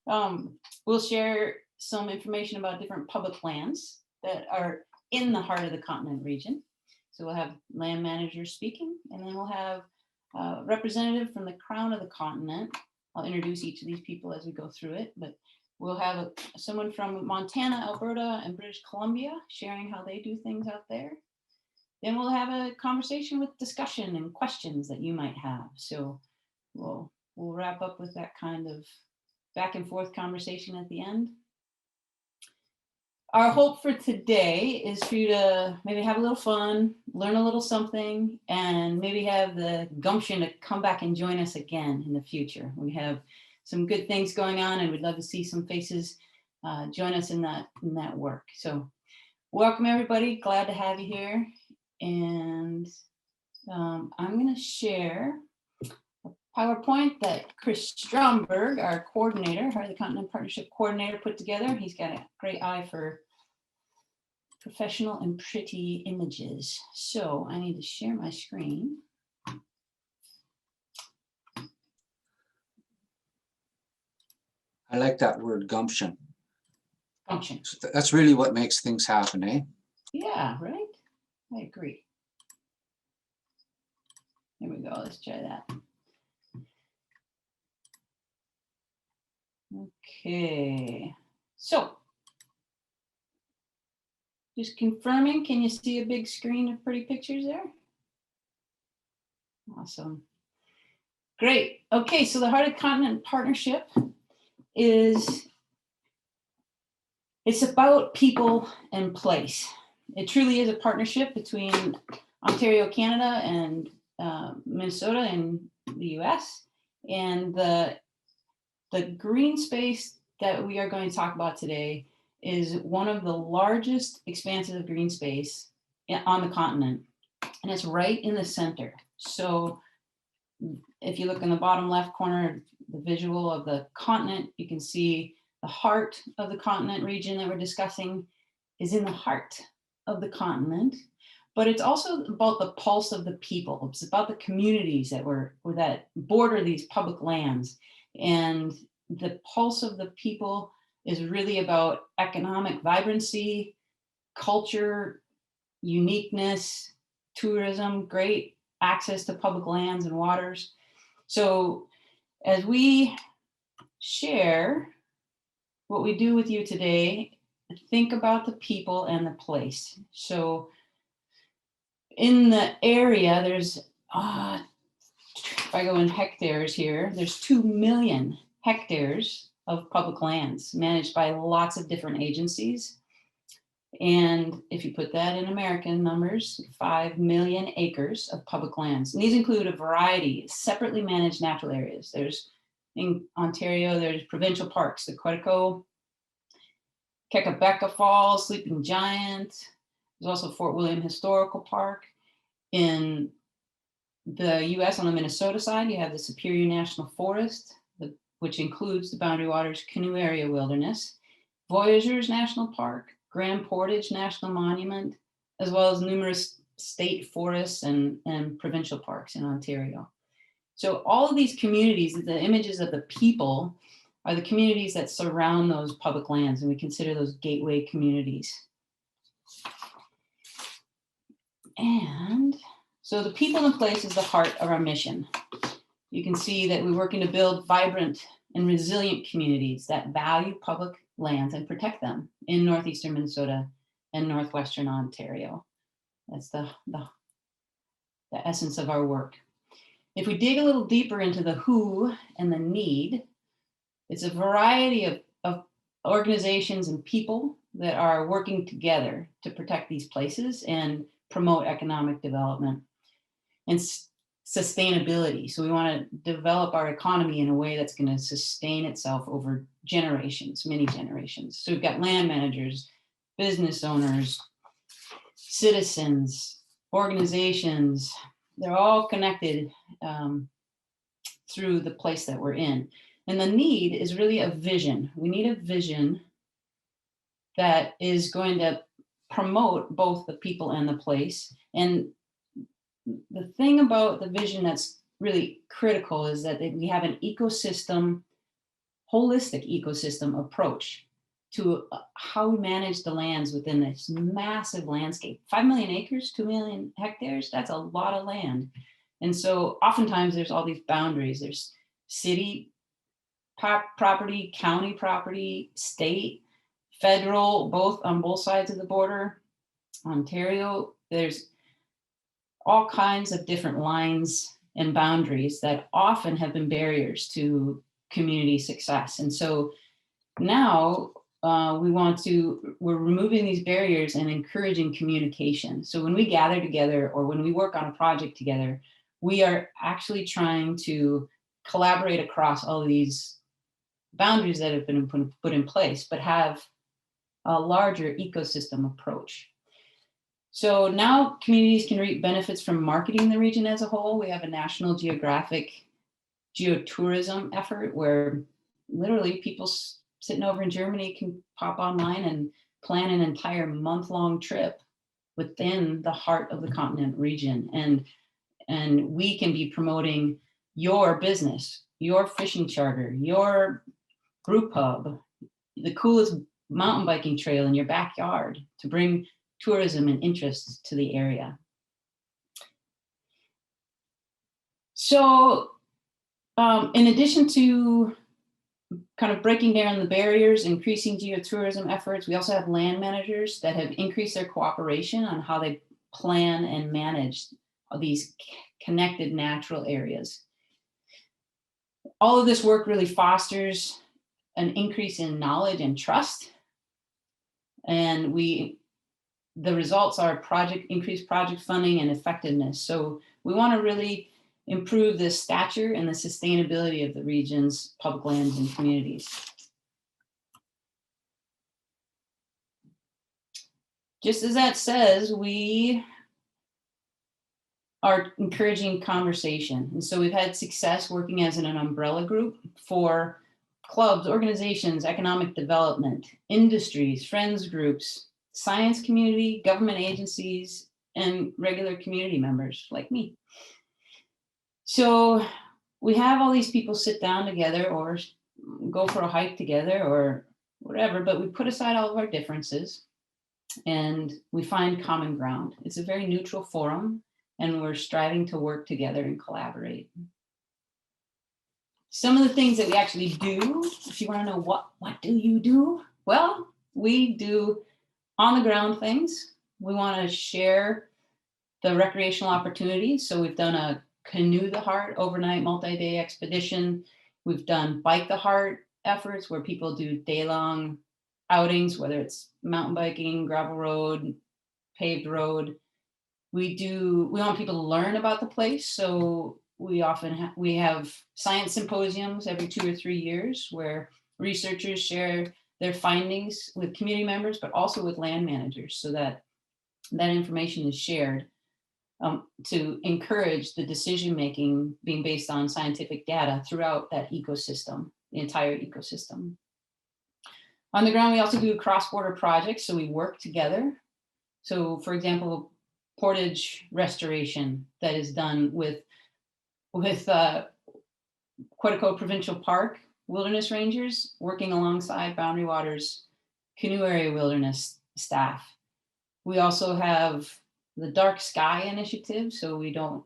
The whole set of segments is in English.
We'll share some information about different public lands that are in the heart of the continent region. So we'll have land managers speaking, and then we'll have a representative from the crown of the continent. I'll introduce each of these people as we go through it, but we'll have someone from Montana, Alberta, and British Columbia sharing how they do things out there. Then we'll have a conversation with discussion and questions that you might have. So we'll wrap up with that kind of back and forth conversation at the end. Our hope for today is for you to maybe have a little fun, learn a little something, and maybe have the gumption to come back and join us again in the future. We have some good things going on, and we'd love to see some faces join us in that work. So welcome everybody, glad to have you here. And I'm going to share a PowerPoint that Chris Stromberg, our coordinator, Heart of the Continent Partnership coordinator, put together. He's got a great eye for professional and pretty images. So I need to share my screen. I like that word, gumption. Gumption. So that's really what makes things happen, eh? Yeah, right? I agree. Here we go, let's try that. Okay, so just confirming, can you see a big screen of pretty pictures there? Awesome. Great. Okay, so the Heart of the Continent Partnership it's about people and place. It truly is a partnership between Ontario, Canada, and Minnesota in the US. And the green space that we are going to talk about today is one of the largest expanses of green space on the continent. And it's right in the center. So if you look in the bottom left corner, the visual of the continent, you can see the heart of the continent region that we're discussing is in the heart of the continent. But it's also about the pulse of the people. It's about the communities that border these public lands. And the pulse of the people is really about economic vibrancy, culture, uniqueness, tourism, great access to public lands and waters. So as we share what we do with you today, think about the people and the place. So in the area, there's, if I go in hectares here, there's 2 million hectares of public lands managed by lots of different agencies. And if you put that in American numbers, 5 million acres of public lands. And these include a variety of separately managed natural areas. There's, in Ontario, there's provincial parks, the Quetico, Kekabeka Falls, Sleeping Giant. There's also Fort William Historical Park. In the US, on the Minnesota side, you have the Superior National Forest, which includes the Boundary Waters Canoe Area Wilderness, Voyageurs National Park, Grand Portage National Monument, as well as numerous state forests and provincial parks in Ontario. So all of these communities, the images of the people, are the communities that surround those public lands, and we consider those gateway communities. And so the people and place is the heart of our mission. You can see that we're working to build vibrant and resilient communities that value public lands and protect them in northeastern Minnesota and northwestern Ontario. That's the essence of our work. If we dig a little deeper into the who and the need, it's a variety of organizations and people that are working together to protect these places and promote economic development and sustainability. So we want to develop our economy in a way that's going to sustain itself over generations, many generations. So we've got land managers, business owners, citizens, organizations. They're all connected through the place that we're in. And the need is really a vision. We need a vision that is going to promote both the people and the place. And the thing about the vision that's really critical is that we have an ecosystem holistic ecosystem approach to how we manage the lands within this massive landscape. 5 million acres, 2 million hectares, that's a lot of land. And so oftentimes there's all these boundaries. There's city property, county property, state, federal, both on both sides of the border. Ontario, there's all kinds of different lines and boundaries that often have been barriers to community success. And so now we're removing these barriers and encouraging communication. So when we gather together or when we work on a project together, we are actually trying to collaborate across all of these boundaries that have been put in place, but have a larger ecosystem approach. So now communities can reap benefits from marketing the region as a whole. We have a National Geographic Geotourism effort where literally people sitting over in Germany can pop online and plan an entire month-long trip within the heart of the continent region. And we can be promoting your business, your fishing charter, your brew pub, the coolest mountain biking trail in your backyard to bring tourism and interest to the area. So in addition to kind of breaking down the barriers, increasing geotourism efforts, we also have land managers that have increased their cooperation on how they plan and manage these connected natural areas. All of this work really fosters an increase in knowledge and trust. And the results are increased project funding and effectiveness. So we want to really improve the stature and the sustainability of the region's public lands and communities. Just as that says, we are encouraging conversation. And so we've had success working as an umbrella group for clubs, organizations, economic development, industries, friends groups, science community, government agencies, and regular community members like me. So we have all these people sit down together or go for a hike together or whatever, but we put aside all of our differences and we find common ground. It's a very neutral forum and we're striving to work together and collaborate. Some of the things that we actually do, if you want to know what do you do? Well, we do on the ground things. We want to share the recreational opportunities. So we've done a Canoe the Heart overnight multi-day expedition. We've done Bike the Heart efforts where people do day-long outings, whether it's mountain biking, gravel road, paved road. We want people to learn about the place. So we have science symposiums every 2 or 3 years where researchers share their findings with community members, but also with land managers so that information is shared to encourage the decision-making being based on scientific data throughout that ecosystem, the entire ecosystem. On the ground, we also do cross-border projects, so we work together. So for example, portage restoration that is done with Quetico Provincial Park Wilderness Rangers working alongside Boundary Waters Canoe Area Wilderness staff. We also have the Dark Sky Initiative, so we don't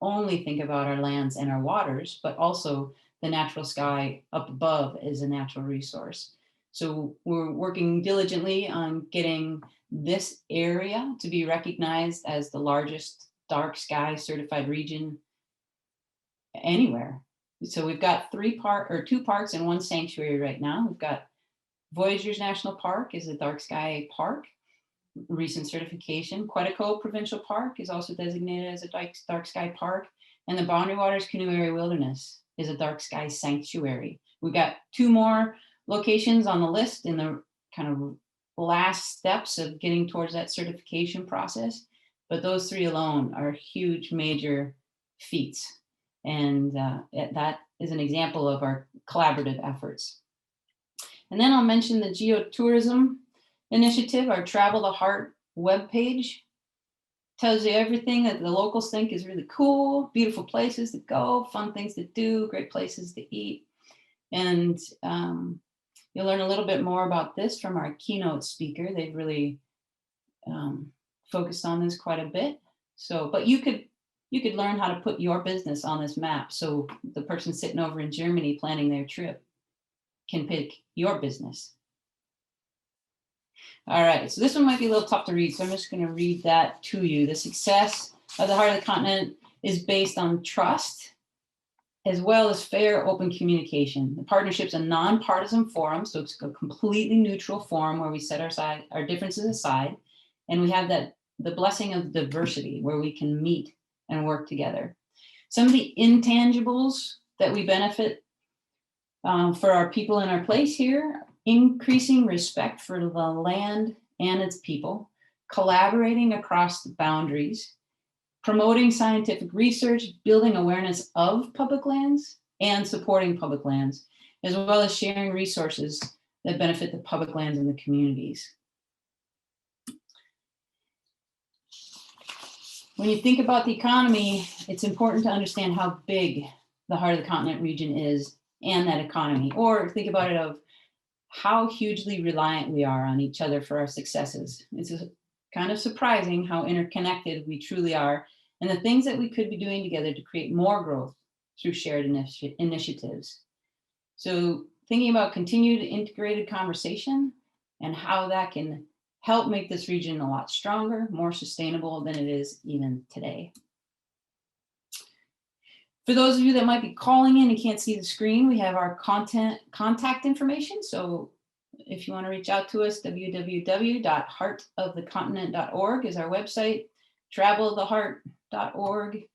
only think about our lands and our waters, but also the natural sky up above is a natural resource. So we're working diligently on getting this area to be recognized as the largest dark sky certified region anywhere. So we've got 2 parks and 1 sanctuary right now. We've got Voyageurs National Park is a dark sky park, recent certification. Quetico Provincial Park is also designated as a dark sky park. And the Boundary Waters Canoe Area Wilderness is a dark sky sanctuary. We've got 2 more locations on the list in the kind of last steps of getting towards that certification process. But those 3 alone are huge, major feats. And that is an example of our collaborative efforts. And then I'll mention the Geotourism Initiative, our Travel the Heart webpage. Tells you everything that the locals think is really cool, beautiful places to go, fun things to do, great places to eat. And you'll learn a little bit more about this from our keynote speaker. They've really focused on this quite a bit. So, but you could learn how to put your business on this map. So the person sitting over in Germany planning their trip can pick your business. All right, so this one might be a little tough to read, so I'm just going to read that to you. The success of the Heart of the Continent is based on trust, as well as fair, open communication. The partnership's a nonpartisan forum, so it's a completely neutral forum where we set our differences aside, and we have the blessing of diversity where we can meet and work together. Some of the intangibles that we benefit for our people in our place here: increasing respect for the land and its people, collaborating across the boundaries, promoting scientific research, building awareness of public lands, and supporting public lands, as well as sharing resources that benefit the public lands and the communities. When you think about the economy, it's important to understand how big the Heart of the Continent region is and that economy, or think about it of how hugely reliant we are on each other for our successes. It's kind of surprising how interconnected we truly are, and the things that we could be doing together to create more growth through shared initiatives. So thinking about continued integrated conversation and how that can help make this region a lot stronger, more sustainable than it is even today. For those of you that might be calling in and can't see the screen, we have our contact information. So if you want to reach out to us, www.heartofthecontinent.org is our website. traveltheheart.org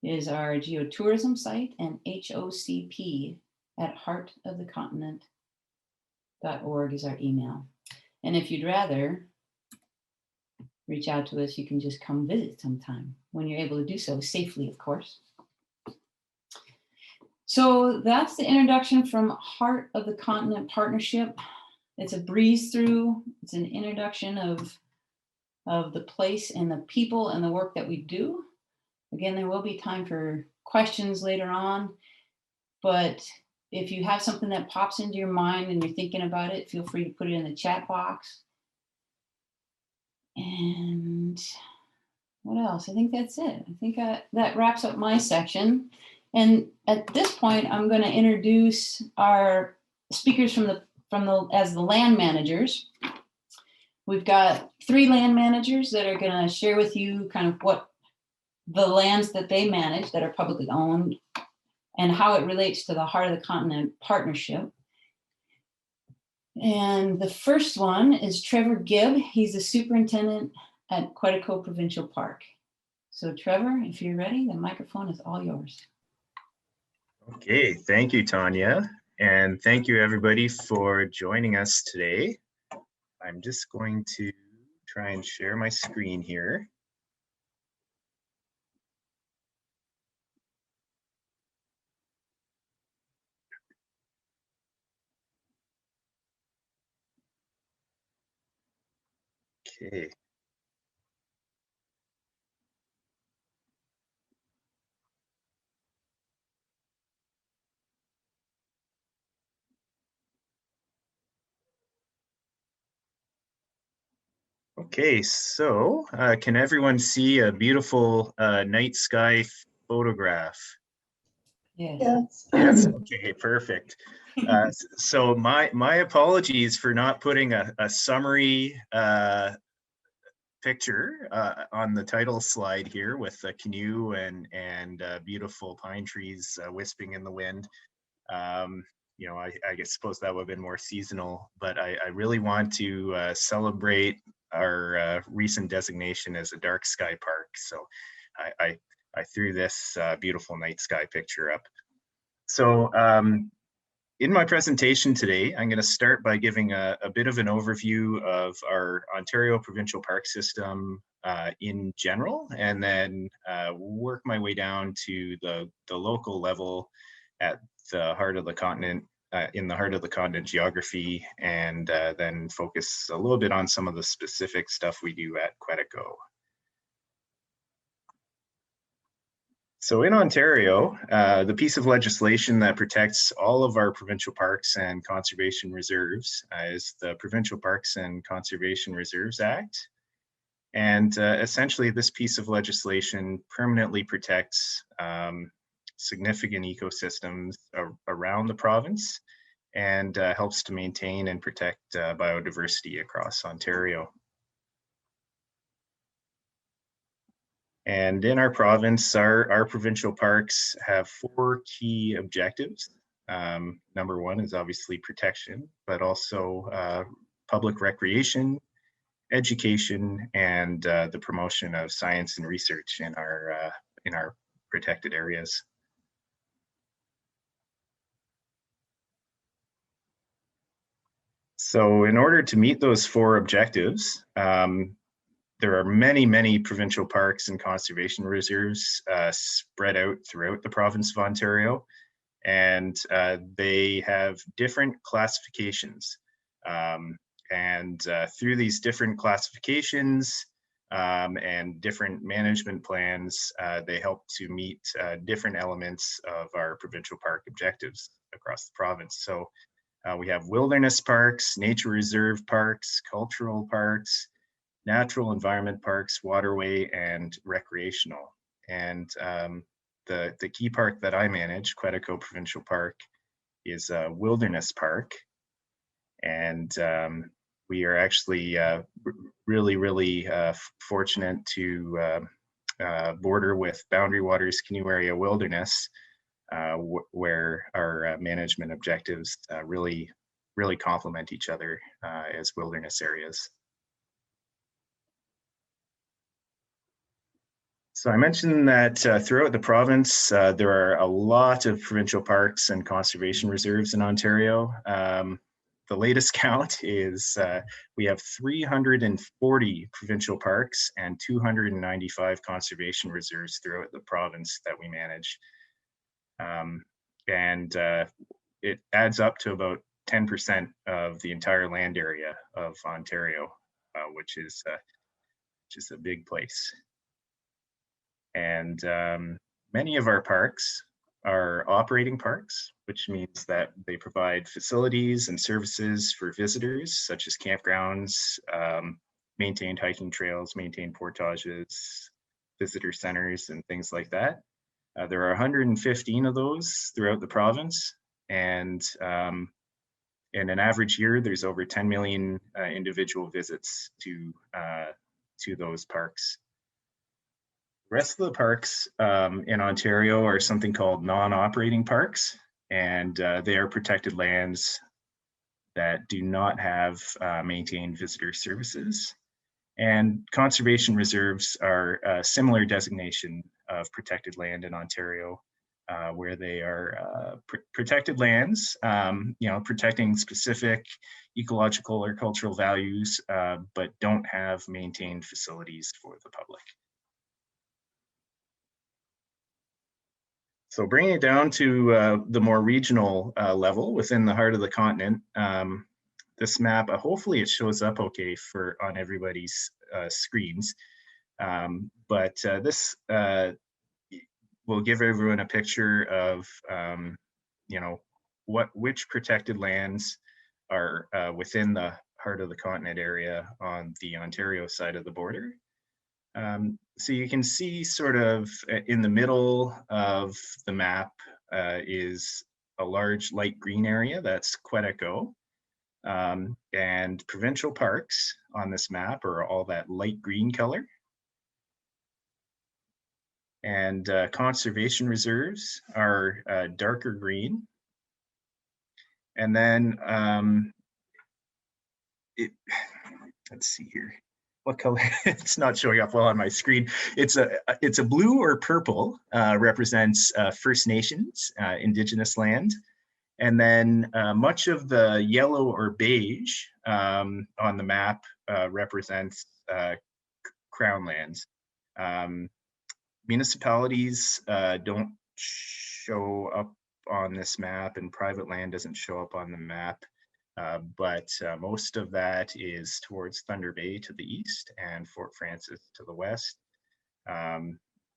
is our geotourism site, and HOCP at heartofthecontinent.org is our email. And if you'd rather reach out to us, you can just come visit sometime when you're able to do so safely, of course. So that's the introduction from Heart of the Continent Partnership. It's a breeze through. It's an introduction of the place and the people and the work that we do. Again, there will be time for questions later on, but if you have something that pops into your mind and you're thinking about it, feel free to put it in the chat box. And what else? I think that's it. I think that wraps up my section. And at this point, I'm going to introduce our speakers as the land managers. We've got 3 land managers that are going to share with you kind of what the lands that they manage that are publicly owned and how it relates to the Heart of the Continent Partnership. And the first one is Trevor Gibb. He's the superintendent at Quetico Provincial Park. So Trevor, if you're ready, the microphone is all yours. Okay, thank you, Tanya. And thank you everybody for joining us today. I'm just going to try and share my screen here. Okay. Okay, so can everyone see a beautiful night sky photograph? Yes. Yes, okay, perfect. So my apologies for not putting a summary picture on the title slide here with a canoe and beautiful pine trees wisping in the wind. You know, I suppose that would have been more seasonal, but I really want to celebrate our recent designation as a dark sky park. So I threw this beautiful night sky picture up. So in my presentation today, I'm going to start by giving a bit of an overview of our Ontario Provincial Park System in general, and then work my way down to the local level at the Heart of the Continent, in the Heart of the Continent geography, and then focus a little bit on some of the specific stuff we do at Quetico. So in Ontario, the piece of legislation that protects all of our provincial parks and conservation reserves is the Provincial Parks and Conservation Reserves Act. And essentially, this piece of legislation permanently protects significant ecosystems around the province and helps to maintain and protect biodiversity across Ontario. And in our province, our provincial parks have 4 key objectives. Number 1 is obviously protection, but also public recreation, education, and the promotion of science and research in our protected areas. So in order to meet those 4 objectives, there are many, many provincial parks and conservation reserves spread out throughout the province of Ontario, and they have different classifications. And through these different classifications and different management plans, they help to meet different elements of our provincial park objectives across the province. So we have wilderness parks, nature reserve parks, cultural parks, natural environment parks, waterway, and recreational. And the key park that I manage, Quetico Provincial Park, is a wilderness park. And we are actually really fortunate to border with Boundary Waters Canoe Area Wilderness, where our management objectives really complement each other as wilderness areas. So I mentioned that throughout the province, there are a lot of provincial parks and conservation reserves in Ontario. The latest count is we have 340 provincial parks and 295 conservation reserves throughout the province that we manage. And it adds up to about 10% of the entire land area of Ontario, which is a big place. And many of our parks are operating parks, which means that they provide facilities and services for visitors, such as campgrounds, maintained hiking trails, maintained portages, visitor centers, and things like that. There are 115 of those throughout the province, and in an average year, there's over 10 million individual visits to those parks. The rest of the parks in Ontario are something called non-operating parks, and they are protected lands that do not have maintained visitor services. And conservation reserves are a similar designation of protected land in Ontario, where they are protected lands, protecting specific ecological or cultural values, but don't have maintained facilities for the public. So bringing it down to the more regional level within the heart of the continent, this map, hopefully it shows up okay on everybody's screens, but this will give everyone a picture of which protected lands are within the heart of the continent area on the Ontario side of the border. So you can see sort of in the middle of the map is a large light green area, that's Quetico. And provincial parks on this map are all that light green color. And conservation reserves are darker green. And then let's see here. What color? It's not showing up well on my screen. It's a blue or purple, represents First Nations, Indigenous land. And then much of the yellow or beige on the map represents Crown lands. Municipalities don't show up on this map, and private land doesn't show up on the map. But most of that is towards Thunder Bay to the east and Fort Frances to the west.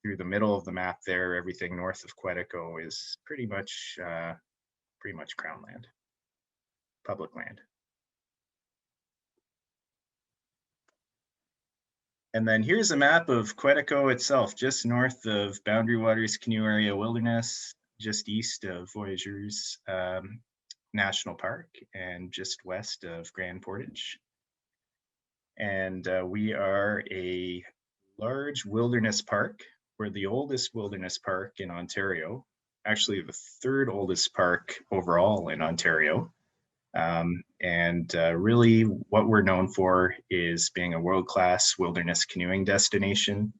through the middle of the map there, everything north of Quetico is pretty much Crown land, public land. And then here's a map of Quetico itself, just north of Boundary Waters Canoe Area Wilderness, just east of Voyageurs National Park, and just west of Grand Portage. And we are a large wilderness park. We're the oldest wilderness park in Ontario, actually the third oldest park overall in Ontario. Really what we're known for is being a world-class wilderness canoeing destination.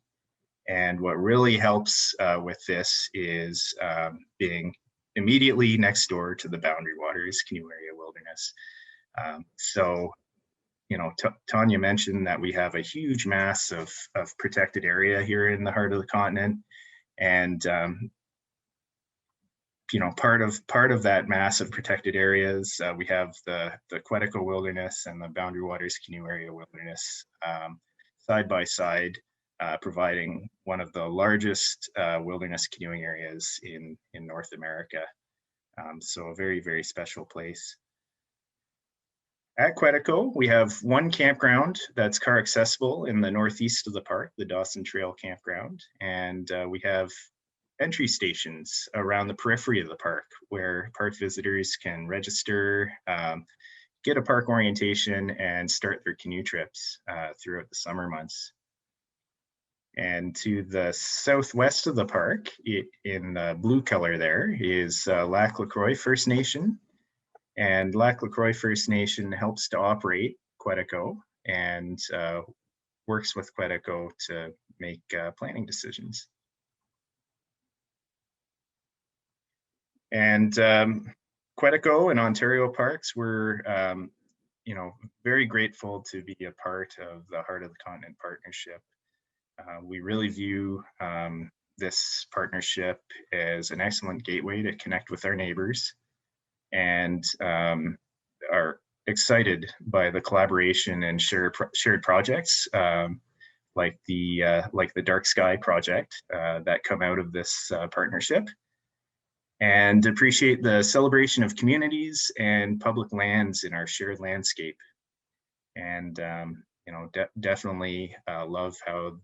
And what really helps with this is being immediately next door to the Boundary Waters Canoe Area Wilderness. You know, Tanya mentioned that we have a huge mass of protected area here in the heart of the continent. And you know, part of that mass of protected areas, we have the Quetico Wilderness and the Boundary Waters Canoe Area Wilderness side by side, providing one of the largest wilderness canoeing areas in North America. So a very, very special place. At Quetico, we have one campground that's car accessible in the northeast of the park, the Dawson Trail Campground, and we have entry stations around the periphery of the park where park visitors can register, get a park orientation, and start their canoe trips throughout the summer months. And to the southwest of the park, in the blue color there, is Lac LaCroix First Nation. And Lac LaCroix First Nation helps to operate Quetico and works with Quetico to make planning decisions. And Quetico and Ontario Parks, we're you know, very grateful to be a part of the Heart of the Continent Partnership. We really view this partnership as an excellent gateway to connect with our neighbors, and are excited by the collaboration and shared projects like the Dark Sky project that come out of this partnership, and appreciate the celebration of communities and public lands in our shared landscape. And you know, definitely love how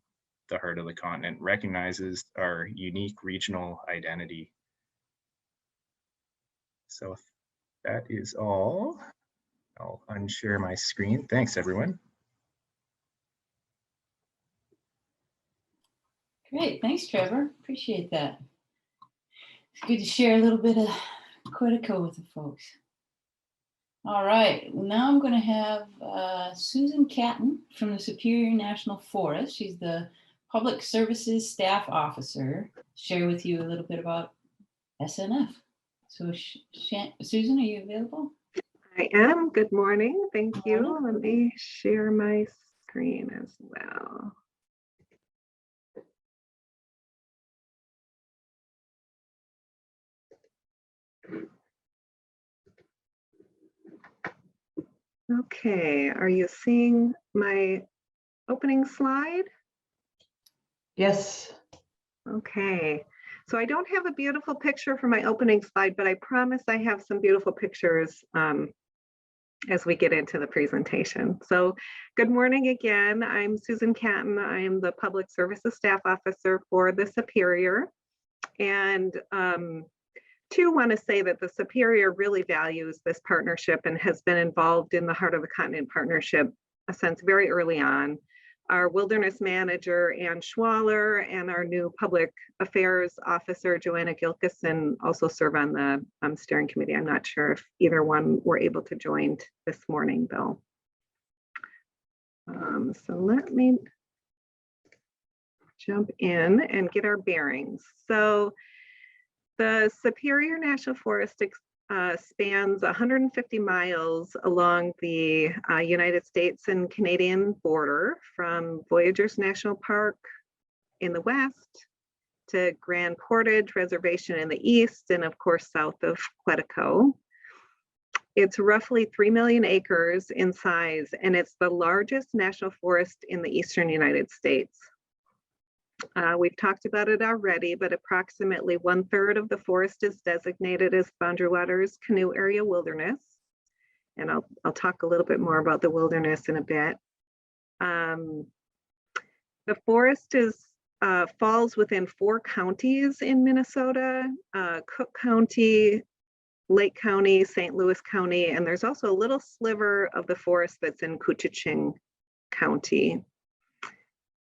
the Heart of the Continent recognizes our unique regional identity. So that is all. I'll unshare my screen. Thanks, everyone. Great, thanks, Trevor. Appreciate that. It's good to share a little bit of Quetico with the folks. All right, now I'm going to have Susan Catton from the Superior National Forest. She's the Public Services Staff Officer. Share with you a little bit about SNF. So Susan, are you available? I am. Good morning. Thank you. Let me share my screen as well. Okay, are you seeing my opening slide? Yes. Okay, so I don't have a beautiful picture for my opening slide, but I promise I have some beautiful pictures as we get into the presentation. So good morning again. I'm Susan Catton. I am the Public Services Staff Officer for the Superior. And too, want to say that the Superior really values this partnership and has been involved in the Heart of the Continent Partnership since very early on. Our Wilderness Manager, Ann Schwaller, and our new Public Affairs Officer, Joanna Gilkison, also serve on the steering committee. I'm not sure if either one were able to join this morning, though. So let me jump in and get our bearings. So the Superior National Forest spans 150 miles along the United States and Canadian border, from Voyageurs National Park in the west to Grand Portage Reservation in the east, and of course south of Quetico. It's roughly 3 million acres in size, and it's the largest national forest in the eastern United States. We've talked about it already, but approximately 1/3 of the forest is designated as Boundary Waters Canoe Area Wilderness. And I'll talk a little bit more about the wilderness in a bit. The forest falls within 4 counties in Minnesota, Cook County, Lake County, St. Louis County, and there's also a little sliver of the forest that's in Koochiching County.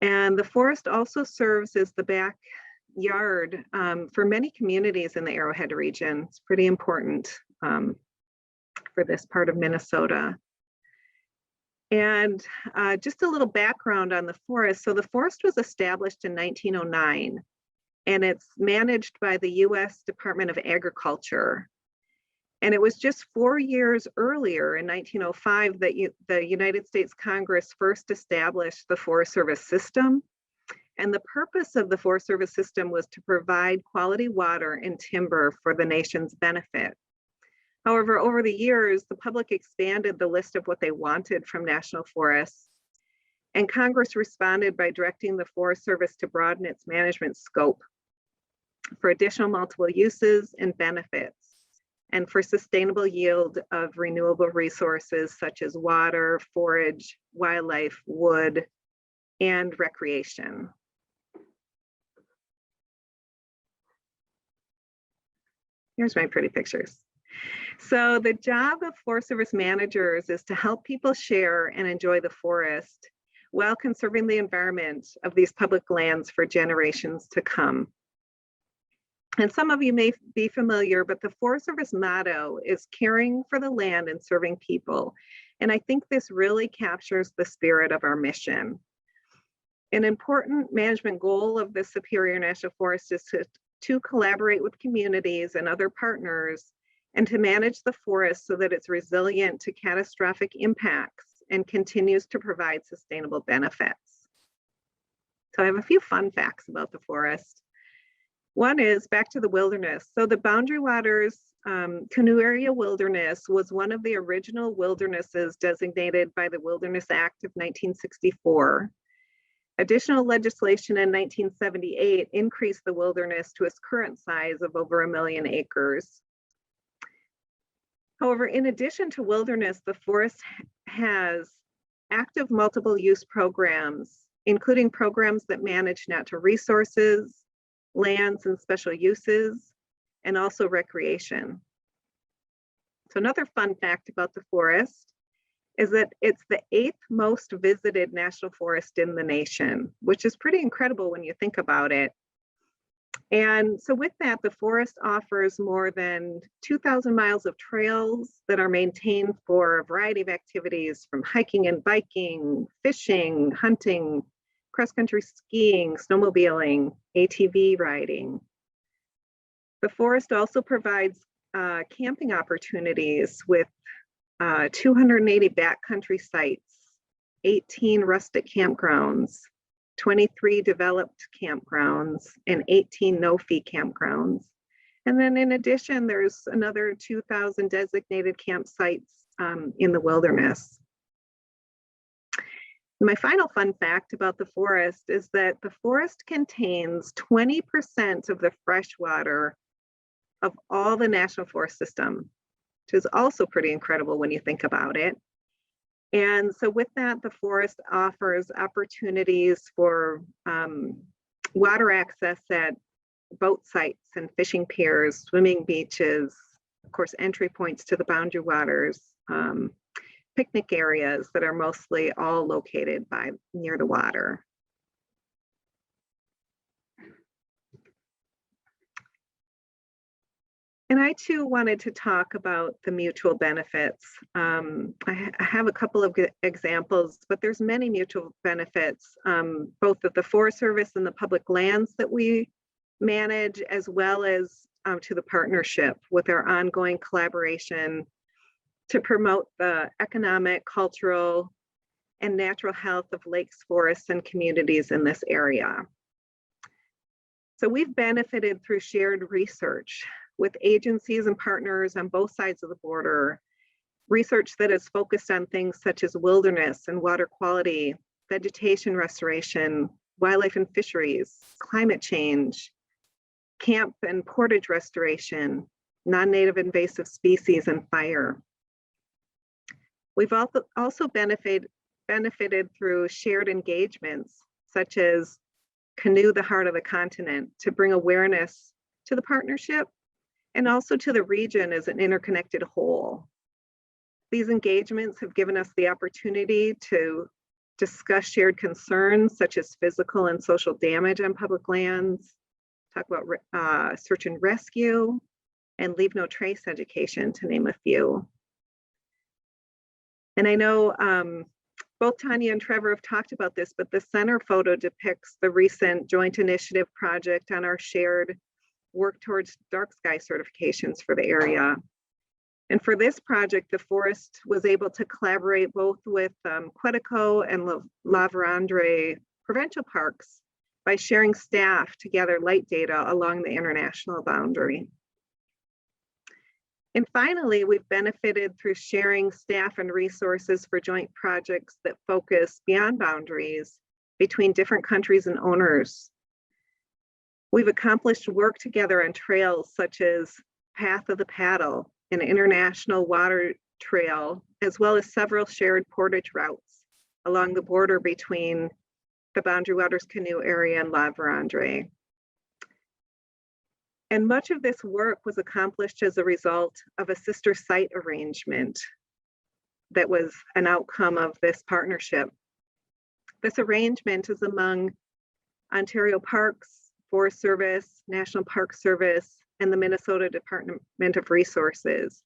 And the forest also serves as the backyard for many communities in the Arrowhead region. It's pretty important for this part of Minnesota. And just a little background on the forest. So the forest was established in 1909, and it's managed by the U.S. Department of Agriculture. And it was just 4 years earlier in 1905 that the United States Congress first established the Forest Service system. And the purpose of the Forest Service system was to provide quality water and timber for the nation's benefit. However, over the years, the public expanded the list of what they wanted from national forests. And Congress responded by directing the Forest Service to broaden its management scope for additional multiple uses and benefits, and for sustainable yield of renewable resources such as water, forage, wildlife, wood, and recreation. Here's my pretty pictures. So the job of Forest Service managers is to help people share and enjoy the forest while conserving the environment of these public lands for generations to come. And some of you may be familiar, but the Forest Service motto is caring for the land and serving people. And I think this really captures the spirit of our mission. An important management goal of the Superior National Forest is to collaborate with communities and other partners and to manage the forest so that it's resilient to catastrophic impacts and continues to provide sustainable benefits. So I have a few fun facts about the forest. One is back to the wilderness. So the Boundary Waters Canoe Area Wilderness was one of the original wildernesses designated by the Wilderness Act of 1964. Additional legislation in 1978 increased the wilderness to its current size of over 1 million acres. However, in addition to wilderness, the forest has active multiple use programs, including programs that manage natural resources, lands and special uses, and also recreation. So another fun fact about the forest is that it's the 8th most visited national forest in the nation, which is pretty incredible when you think about it. And so with that, the forest offers more than 2,000 miles of trails that are maintained for a variety of activities, from hiking and biking, fishing, hunting, cross-country skiing, snowmobiling, ATV riding. The forest also provides camping opportunities with 280 backcountry sites, 18 rustic campgrounds, 23 developed campgrounds, and 18 no-fee campgrounds. And then in addition, there's another 2,000 designated campsites in the wilderness. My final fun fact about the forest is that the forest contains 20% of the fresh water of all the national forest system, which is also pretty incredible when you think about it. And so with that, the forest offers opportunities for water access at boat sites and fishing piers, swimming beaches, of course, entry points to the Boundary Waters, picnic areas that are mostly all located near the water. And I too wanted to talk about the mutual benefits. I have a couple of examples, but there's many mutual benefits, both of the Forest Service and the public lands that we manage, as well as to the partnership with our ongoing collaboration to promote the economic, cultural, and natural health of lakes, forests, and communities in this area. So we've benefited through shared research with agencies and partners on both sides of the border, research that is focused on things such as wilderness and water quality, vegetation restoration, wildlife and fisheries, climate change, camp and portage restoration, non-native invasive species, and fire. We've also benefited through shared engagements, such as Canoe the Heart of the Continent, to bring awareness to the partnership and also to the region as an interconnected whole. These engagements have given us the opportunity to discuss shared concerns such as physical and social damage on public lands, talk about search and rescue, and leave no trace education, to name a few. And I know both Tanya and Trevor have talked about this, but the center photo depicts the recent joint initiative project on our shared work towards dark sky certifications for the area. And for this project, the forest was able to collaborate both with Quetico and La Vérendrye provincial parks by sharing staff to gather light data along the international boundary. And finally, we've benefited through sharing staff and resources for joint projects that focus beyond boundaries between different countries and owners. We've accomplished work together on trails such as Path of the Paddle, an international water trail, as well as several shared portage routes along the border between the Boundary Waters Canoe area and La Vérendrye. And much of this work was accomplished as a result of a sister site arrangement that was an outcome of this partnership. This arrangement is among Ontario Parks, Forest Service, National Park Service, and the Minnesota Department of Resources,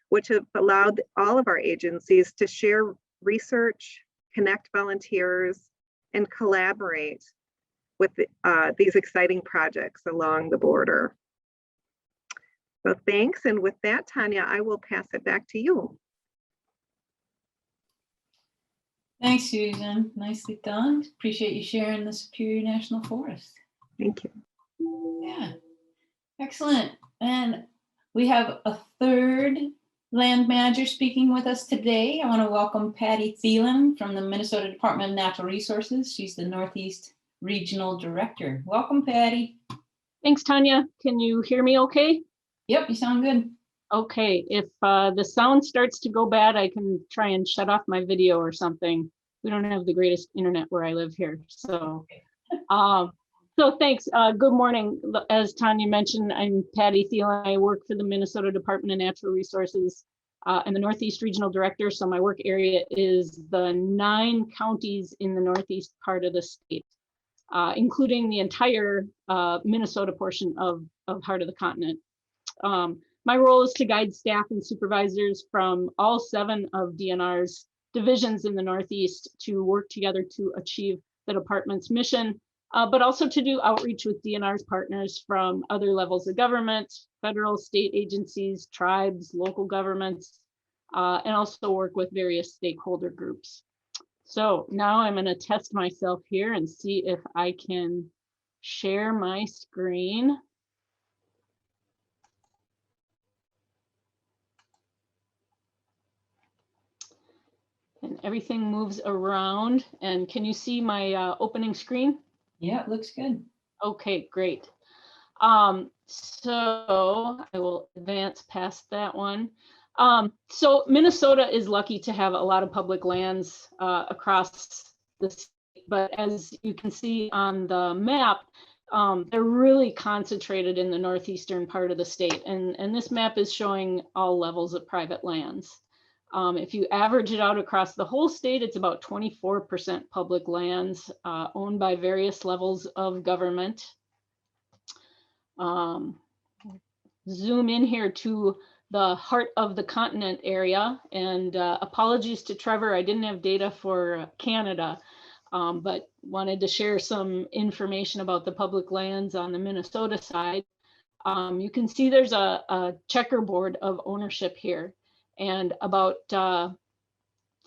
which have allowed all of our agencies to share research, connect volunteers, and collaborate with these exciting projects along the border. So thanks, and with that, Tanya, I will pass it back to you. Thanks, Susan. Nicely done. Appreciate you sharing the Superior National Forest. Thank you. Yeah, excellent. And we have a third land manager speaking with us today. I want to welcome Patty Thielen from the Minnesota Department of Natural Resources. She's the Northeast Regional Director. Welcome, Patty. Thanks, Tanya. Can you hear me okay? Yep, you sound good. Okay, if the sound starts to go bad, I can try and shut off my video or something. We don't have the greatest internet where I live here. So, so thanks. Good morning. As Tanya mentioned, I'm Patty Thielen. I work for the Minnesota Department of Natural Resources and the Northeast Regional Director. So my work area is the 9 counties in the Northeast part of the state, including the entire Minnesota portion of Heart of the Continent. My role is to guide staff and supervisors from all 7 of DNR's divisions in the Northeast to work together to achieve the department's mission, but also to do outreach with DNR's partners from other levels of government, federal, state agencies, tribes, local governments, and also work with various stakeholder groups. So now I'm going to test myself here and see if I can share my screen. And everything moves around. And can you see my opening screen? Yeah, it looks good. Okay, great. So I will advance past that one. So Minnesota is lucky to have a lot of public lands across the state, but as you can see on the map, they're really concentrated in the northeastern part of the state. And this map is showing all levels of private lands. If you average it out across the whole state, it's about 24% public lands owned by various levels of government. Zoom in here to the Heart of the Continent area, and apologies to Trevor, I didn't have data for Canada, but wanted to share some information about the public lands on the Minnesota side. You can see there's a checkerboard of ownership here. And about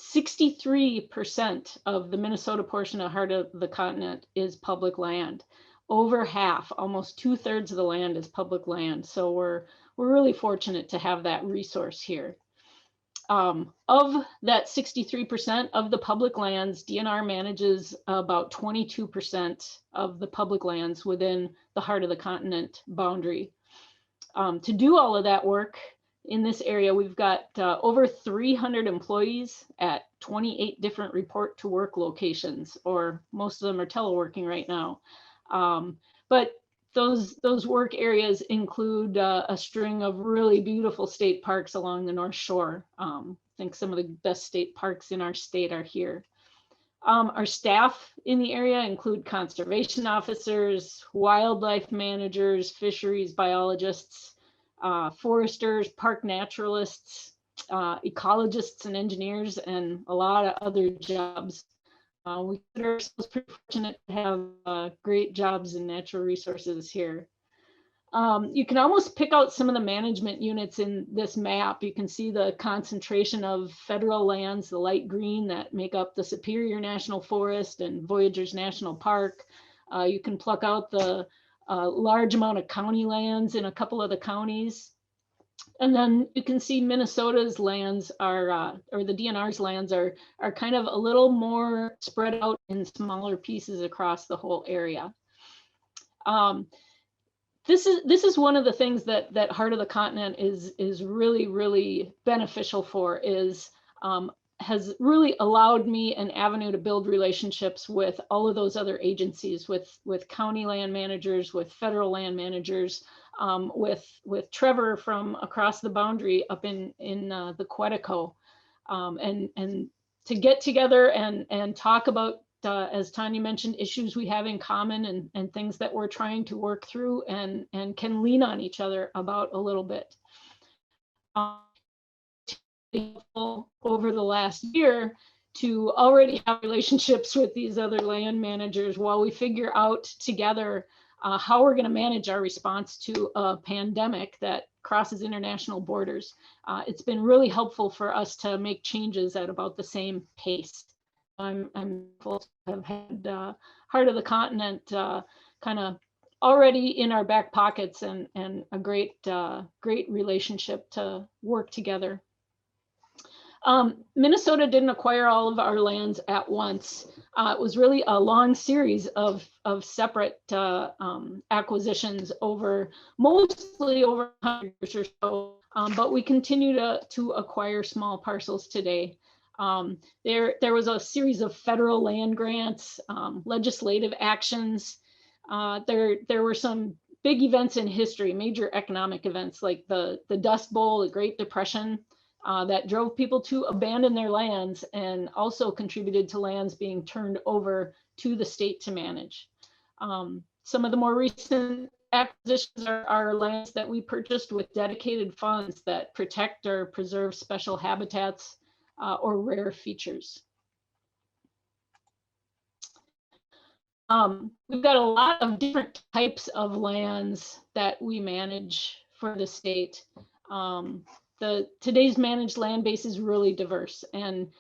63% of the Minnesota portion of Heart of the Continent is public land. Over half, almost 2/3 of the land is public land. So we're really fortunate to have that resource here. Of that 63% of the public lands, DNR manages about 22% of the public lands within the heart of the continent boundary. To do all of that work in this area, we've got over 300 employees at 28 different report to work locations, or most of them are teleworking right now. But those work areas include a string of really beautiful state parks along the North Shore. I think some of the best state parks in our state are here. Our staff in the area include conservation officers, wildlife managers, fisheries biologists, foresters, park naturalists, ecologists and engineers, and a lot of other jobs. We consider ourselves pretty fortunate to have great jobs in natural resources here. You can almost pick out some of the management units in this map. You can see the concentration of federal lands, the light green, that make up the Superior National Forest and Voyageurs National Park. You can pluck out the large amount of county lands in a couple of the counties. And then you can see Minnesota's lands are, or the DNR's lands are kind of a little more spread out in smaller pieces across the whole area. This is one of the things that Heart of the Continent is really beneficial for, is has really allowed me an avenue to build relationships with all of those other agencies, with county land managers, with federal land managers, with Trevor from across the boundary up in the Quetico, and to get together and talk about, as Tanya mentioned, issues we have in common and things that we're trying to work through and can lean on each other about a little bit. Over the last year to already have relationships with these other land managers while we figure out together how we're going to manage our response to a pandemic that crosses international borders. It's been really helpful for us to make changes at about the same pace. I'm grateful to have had Heart of the Continent kind of already in our back pockets and a great relationship to work together. Minnesota didn't acquire all of our lands at once. It was really a long series of separate acquisitions over mostly over 100 years or so, but we continue to acquire small parcels today. There was a series of federal land grants, legislative actions. There were some big events in history, major economic events like the Dust Bowl, the Great Depression, that drove people to abandon their lands and also contributed to lands being turned over to the state to manage. Some of the more recent acquisitions are lands that we purchased with dedicated funds that protect or preserve special habitats or rare features. We've got a lot of different types of lands that we manage for the state. Today's managed land base is really diverse, and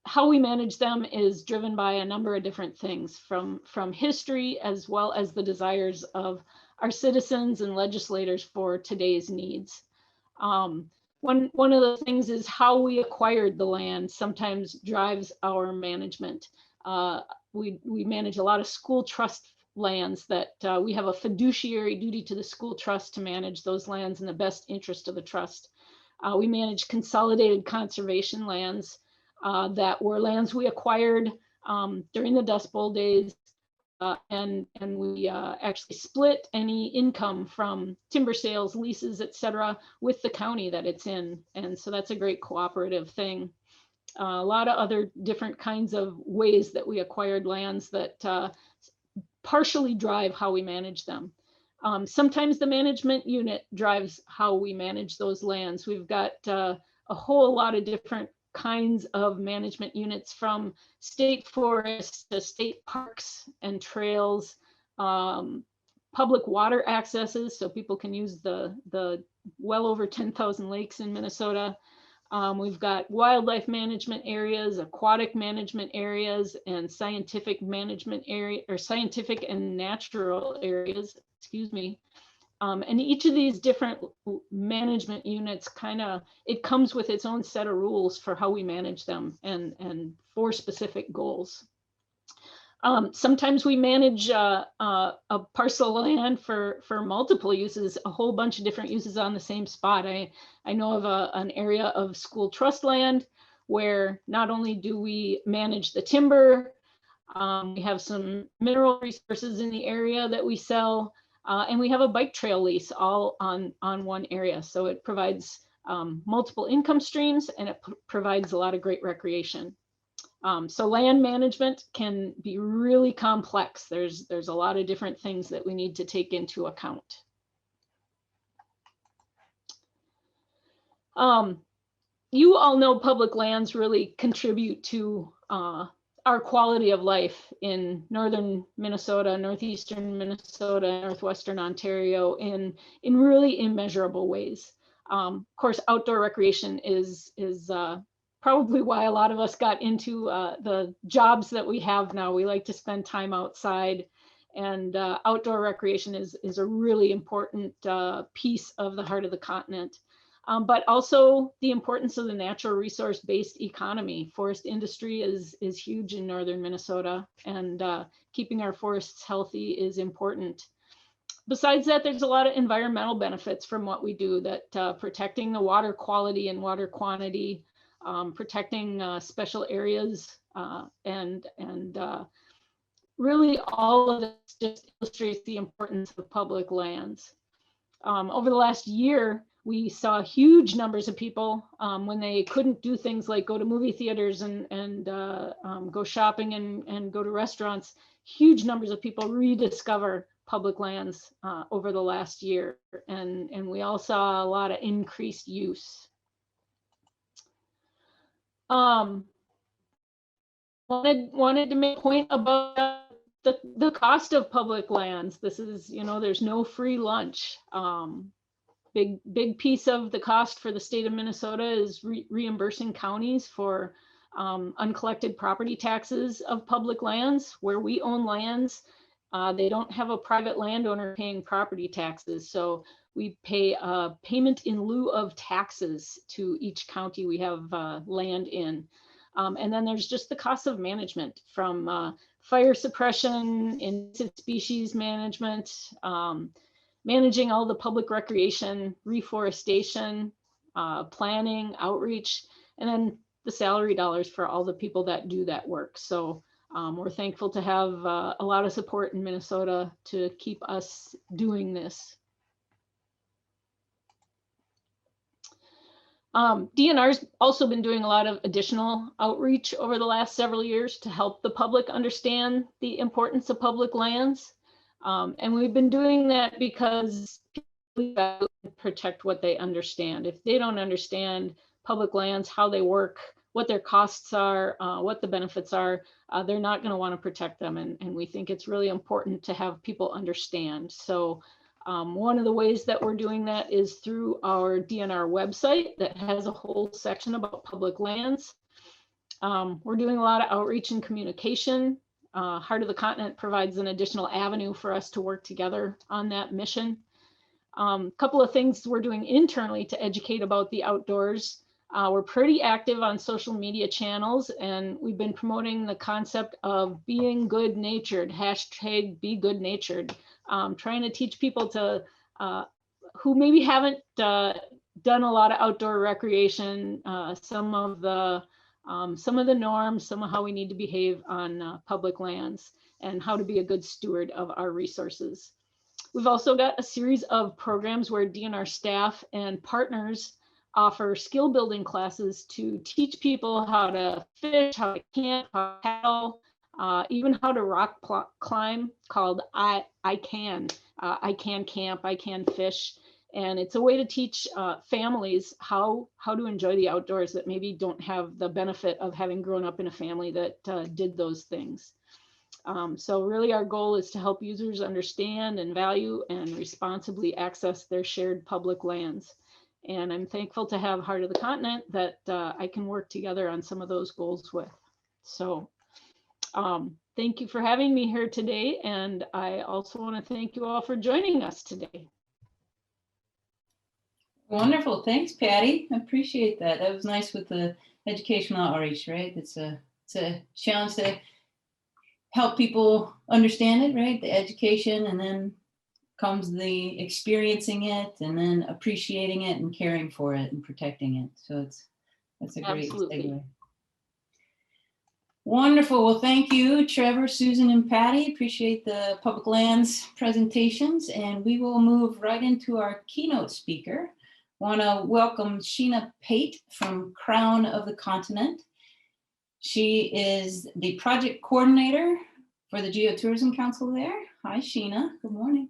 how we manage them is driven by a number of different things, from history as well as the desires of our citizens and legislators for today's needs. One of the things is how we acquired the land sometimes drives our management. We manage a lot of school trust lands that we have a fiduciary duty to the school trust to manage those lands in the best interest of the trust. We manage consolidated conservation lands that were lands we acquired during the Dust Bowl days, and we actually split any income from timber sales, leases, etc., with the county that it's in, and so that's a great cooperative thing. A lot of other different kinds of ways that we acquired lands that partially drive how we manage them. Sometimes the management unit drives how we manage those lands. We've got a whole lot of different kinds of management units, from state forests to state parks and trails, public water accesses, so people can use the well over 10,000 lakes in Minnesota. We've got wildlife management areas, aquatic management areas, and scientific management area, or scientific and natural areas, excuse me. And each of these different management units it comes with its own set of rules for how we manage them and for specific goals. Sometimes we manage a parcel of land for multiple uses, a whole bunch of different uses on the same spot. I know of an area of school trust land where not only do we manage the timber, we have some mineral resources in the area that we sell, and we have a bike trail lease all on one area. So it provides multiple income streams, and it provides a lot of great recreation. So land management can be really complex. There's a lot of different things that we need to take into account. You all know public lands really contribute to our quality of life in northern Minnesota, northeastern Minnesota, northwestern Ontario in really immeasurable ways. Of course, outdoor recreation is probably why a lot of us got into the jobs that we have now. We like to spend time outside, and outdoor recreation is a really important piece of the heart of the continent. But also the importance of the natural resource-based economy. Forest industry is huge in northern Minnesota, and keeping our forests healthy is important. Besides that, there's a lot of environmental benefits from what we do, that protecting the water quality and water quantity, protecting special areas, and really all of this just illustrates the importance of public lands. Over the last year, we saw huge numbers of people when they couldn't do things like go to movie theaters and go shopping and go to restaurants. Huge numbers of people rediscover public lands over the last year, and we all saw a lot of increased use. Wanted to make a point about the cost of public lands. This is, there's no free lunch. Big piece of the cost for the state of Minnesota is reimbursing counties for uncollected property taxes of public lands. Where we own lands, they don't have a private landowner paying property taxes. So we pay a payment in lieu of taxes to each county we have land in. And then there's just the cost of management, from fire suppression, invasive species management, managing all the public recreation, reforestation, planning, outreach, and then the salary dollars for all the people that do that work. So we're thankful to have a lot of support in Minnesota to keep us doing this. DNR's also been doing a lot of additional outreach over the last several years to help the public understand the importance of public lands. And we've been doing that because people protect what they understand. If they don't understand public lands, how they work, what their costs are, what the benefits are, they're not going to want to protect them. And we think it's really important to have people understand. So one of the ways that we're doing that is through our DNR website that has a whole section about public lands. We're doing a lot of outreach and communication. Heart of the Continent provides an additional avenue for us to work together on that mission. A couple of things we're doing internally to educate about the outdoors. We're pretty active on social media channels, and we've been promoting the concept of being good-natured, hashtag be good-natured, trying to teach people to who maybe haven't done a lot of outdoor recreation, some of the norms, some of how we need to behave on public lands, and how to be a good steward of our resources. We've also got a series of programs where DNR staff and partners offer skill building classes to teach people how to fish, how to camp, how to paddle, even how to rock climb, called I Can Camp, I Can Fish. And it's a way to teach families how to enjoy the outdoors that maybe don't have the benefit of having grown up in a family that did those things. So really our goal is to help users understand and value and responsibly access their shared public lands. And I'm thankful to have Heart of the Continent that I can work together on some of those goals with. So thank you for having me here today. And I also want to thank you all for joining us today. Wonderful. Thanks, Patty. I appreciate that. That was nice with the educational outreach, right? It's a challenge to help people understand it, right? The education, and then comes the experiencing it, and then appreciating it and caring for it and protecting it. So that's a great Absolutely. segue. Wonderful. Well, thank you, Trevor, Susan, and Patty. Appreciate the public lands presentations, and we will move right into our keynote speaker. Want to welcome Sheena Pate from Crown of the Continent. She is the project coordinator for the Geotourism Council there. Hi, Sheena. Good morning.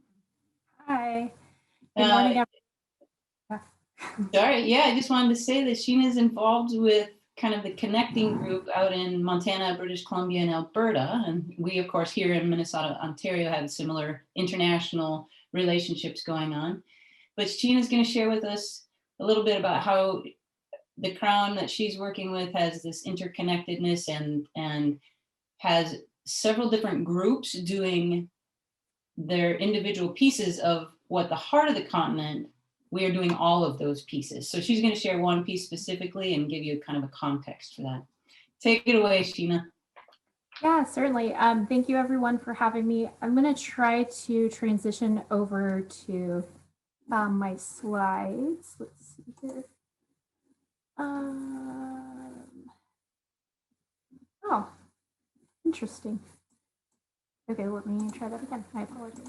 Hi. Good morning. Sorry, yeah, I just wanted to say that Sheena is involved with kind of the connecting group out in Montana, British Columbia, and Alberta. And we, of course, here in Minnesota, Ontario, have similar international relationships going on. But Sheena's going to share with us a little bit about how the Crown that she's working with has this interconnectedness and has several different groups doing their individual pieces of what the heart of the continent. We are doing all of those pieces. So she's going to share one piece specifically and give you kind of a context for that. Take it away, Sheena. Yeah, certainly. Thank you everyone for having me. I'm going to try to transition over to my slides. Let's see here. Oh, interesting. Okay, let me try that again. I apologize.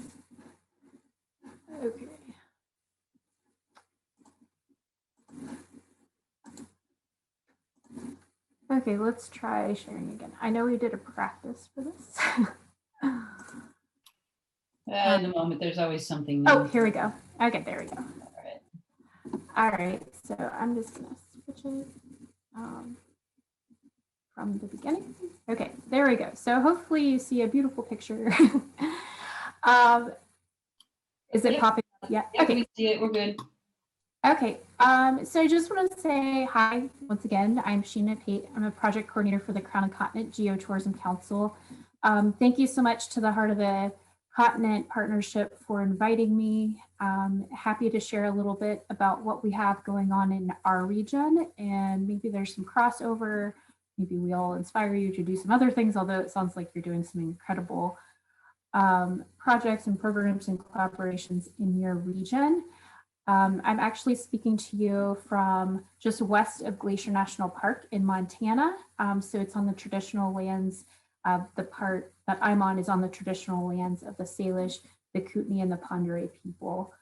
Okay. Okay, let's try sharing again. I know we did a practice for this. In the moment, there's always something new. Oh, here we go. Okay, there we go. All right. All right, so I'm just gonna switch it from the beginning. Okay, there we go. So hopefully you see a beautiful picture. Is it popping up yet? Yeah, Okay. we see it. We're good. Okay, so I just want to say hi once again. I'm Sheena Pate. I'm a project coordinator for the Crown of the Continent Geotourism Council. Thank you so much to the Heart of the Continent Partnership for inviting me. Happy to share a little bit about what we have going on in our region, and maybe there's some crossover. Maybe we'll inspire you to do some other things, although it sounds like you're doing some incredible projects and programs and collaborations in your region. I'm actually speaking to you from just west of Glacier National Park in Montana. So it's on the traditional lands. The part that I'm on is on the traditional lands of the Salish, the Kootenai, and the Pend Oreille people.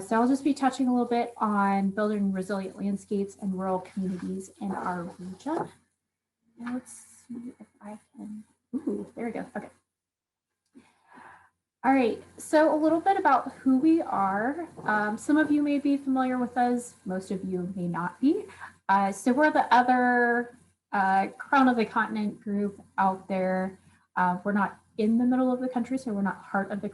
So I'll just be touching a little bit on building resilient landscapes and rural communities in our region. And let's see if I can, ooh, there we go, okay. All right, so a little bit about who we are. Some of you may be familiar with us, most of you may not be. So we're the other Crown of the Continent group out there. We're not in the middle of the country, so we're not heart of the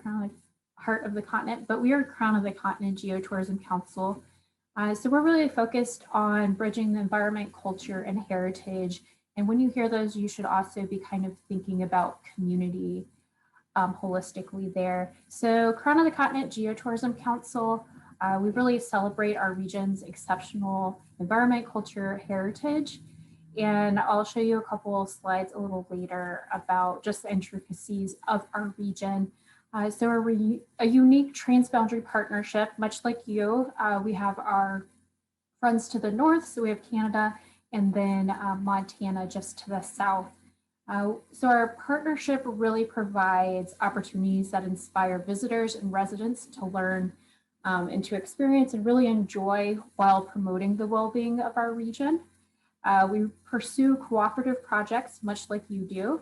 continent, but we are Crown of the Continent Geotourism Council. So we're really focused on bridging the environment, culture, and heritage. And when you hear those, you should also be kind of thinking about community holistically there. So Crown of the Continent Geotourism Council, we really celebrate our region's exceptional environment, culture, heritage. And I'll show you a couple of slides a little later about just the intricacies of our region. So we're a unique transboundary partnership, much like you. We have our friends to the north, so we have Canada, and then Montana just to the south. So our partnership really provides opportunities that inspire visitors and residents to learn and to experience and really enjoy while promoting the well-being of our region. We pursue cooperative projects, much like you do,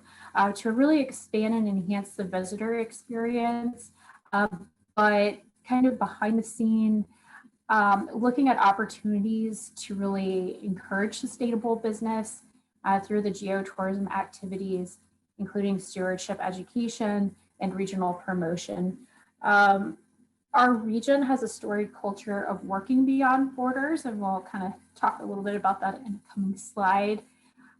to really expand and enhance the visitor experience, but kind of behind the scene, looking at opportunities to really encourage sustainable business through the geotourism activities, including stewardship education and regional promotion. Our region has a storied culture of working beyond borders, and we'll kind of talk a little bit about that in a coming slide.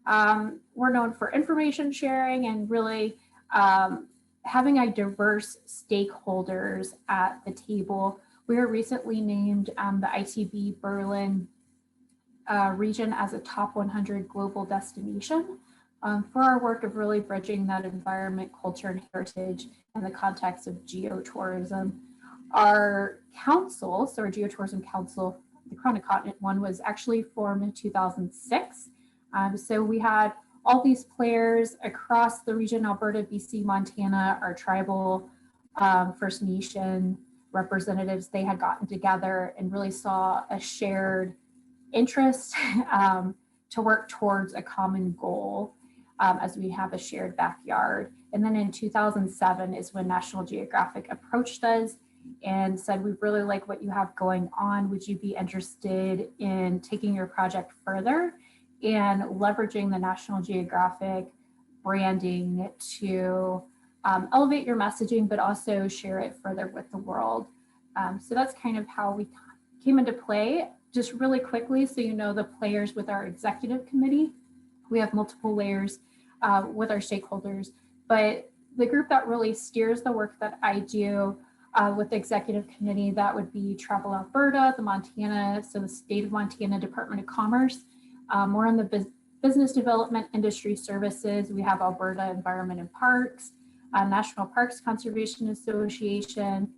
We're known for information sharing and really having a diverse stakeholders at the table We were recently named the ITB Berlin region as a top 100 global destination for our work of really bridging that environment, culture, and heritage in the context of geotourism. Our council, so our Geotourism Council, the Crown of Continent one, was actually formed in 2006. So we had all these players across the region, Alberta, BC, Montana, our tribal First Nation representatives. They had gotten together and really saw a shared interest to work towards a common goal as we have a shared backyard. And then in 2007 is when National Geographic approached us and said, we really like what you have going on. Would you be interested in taking your project further and leveraging the National Geographic branding to elevate your messaging, but also share it further with the world? So that's kind of how we came into play. Just really quickly, so you know the players with our executive committee, we have multiple layers with our stakeholders, but the group that really steers the work that I do with the executive committee, that would be Travel Alberta, the Montana, so the state of Montana Department of Commerce. More on the business development, industry services. We have Alberta Environment and Parks, National Parks Conservation Association,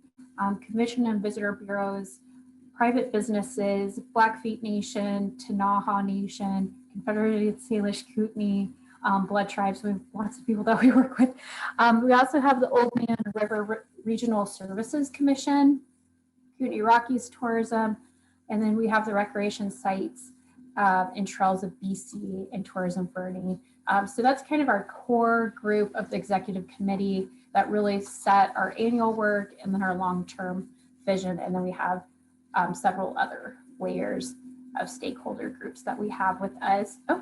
Commission and Visitor Bureaus, private businesses, Blackfeet Nation, Ktunaxa Nation, Confederated Salish Kootenai, Blood Tribes. We have lots of people that we work with. We also have the Old Man River Regional Services Commission, Kootenai Rockies Tourism, and then we have the recreation sites and trails of BC and Tourism Burning. So that's kind of our core group of the executive committee that really set our annual work and then our long-term vision. And then we have several other layers of stakeholder groups that we have with us. Oh,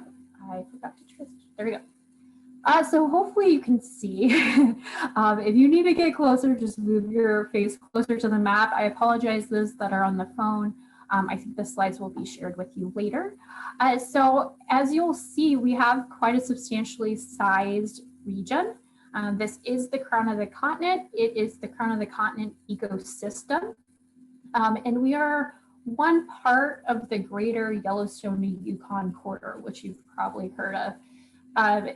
I forgot to transition. There we go. So hopefully you can see. If you need to get closer, just move your face closer to the map. I apologize those that are on the phone. I think the slides will be shared with you later. So as you'll see, we have quite a substantially sized region. This is the Crown of the Continent. It is the Crown of the Continent ecosystem. And we are one part of the greater Yellowstone to Yukon corridor, which you've probably heard of.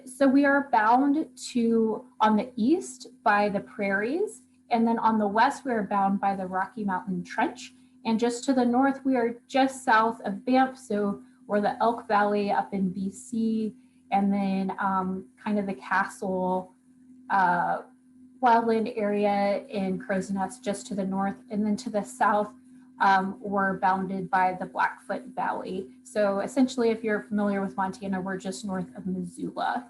So we are bound to, on the east, by the prairies, and then on the west, we are bound by the Rocky Mountain Trench. And just to the north, we are just south of Banff, so we're the Elk Valley up in BC, and then kind of the Castle wildland area in Crow's Nest just to the north, and then to the south, we're bounded by the Blackfoot Valley. So essentially, if you're familiar with Montana, we're just north of Missoula.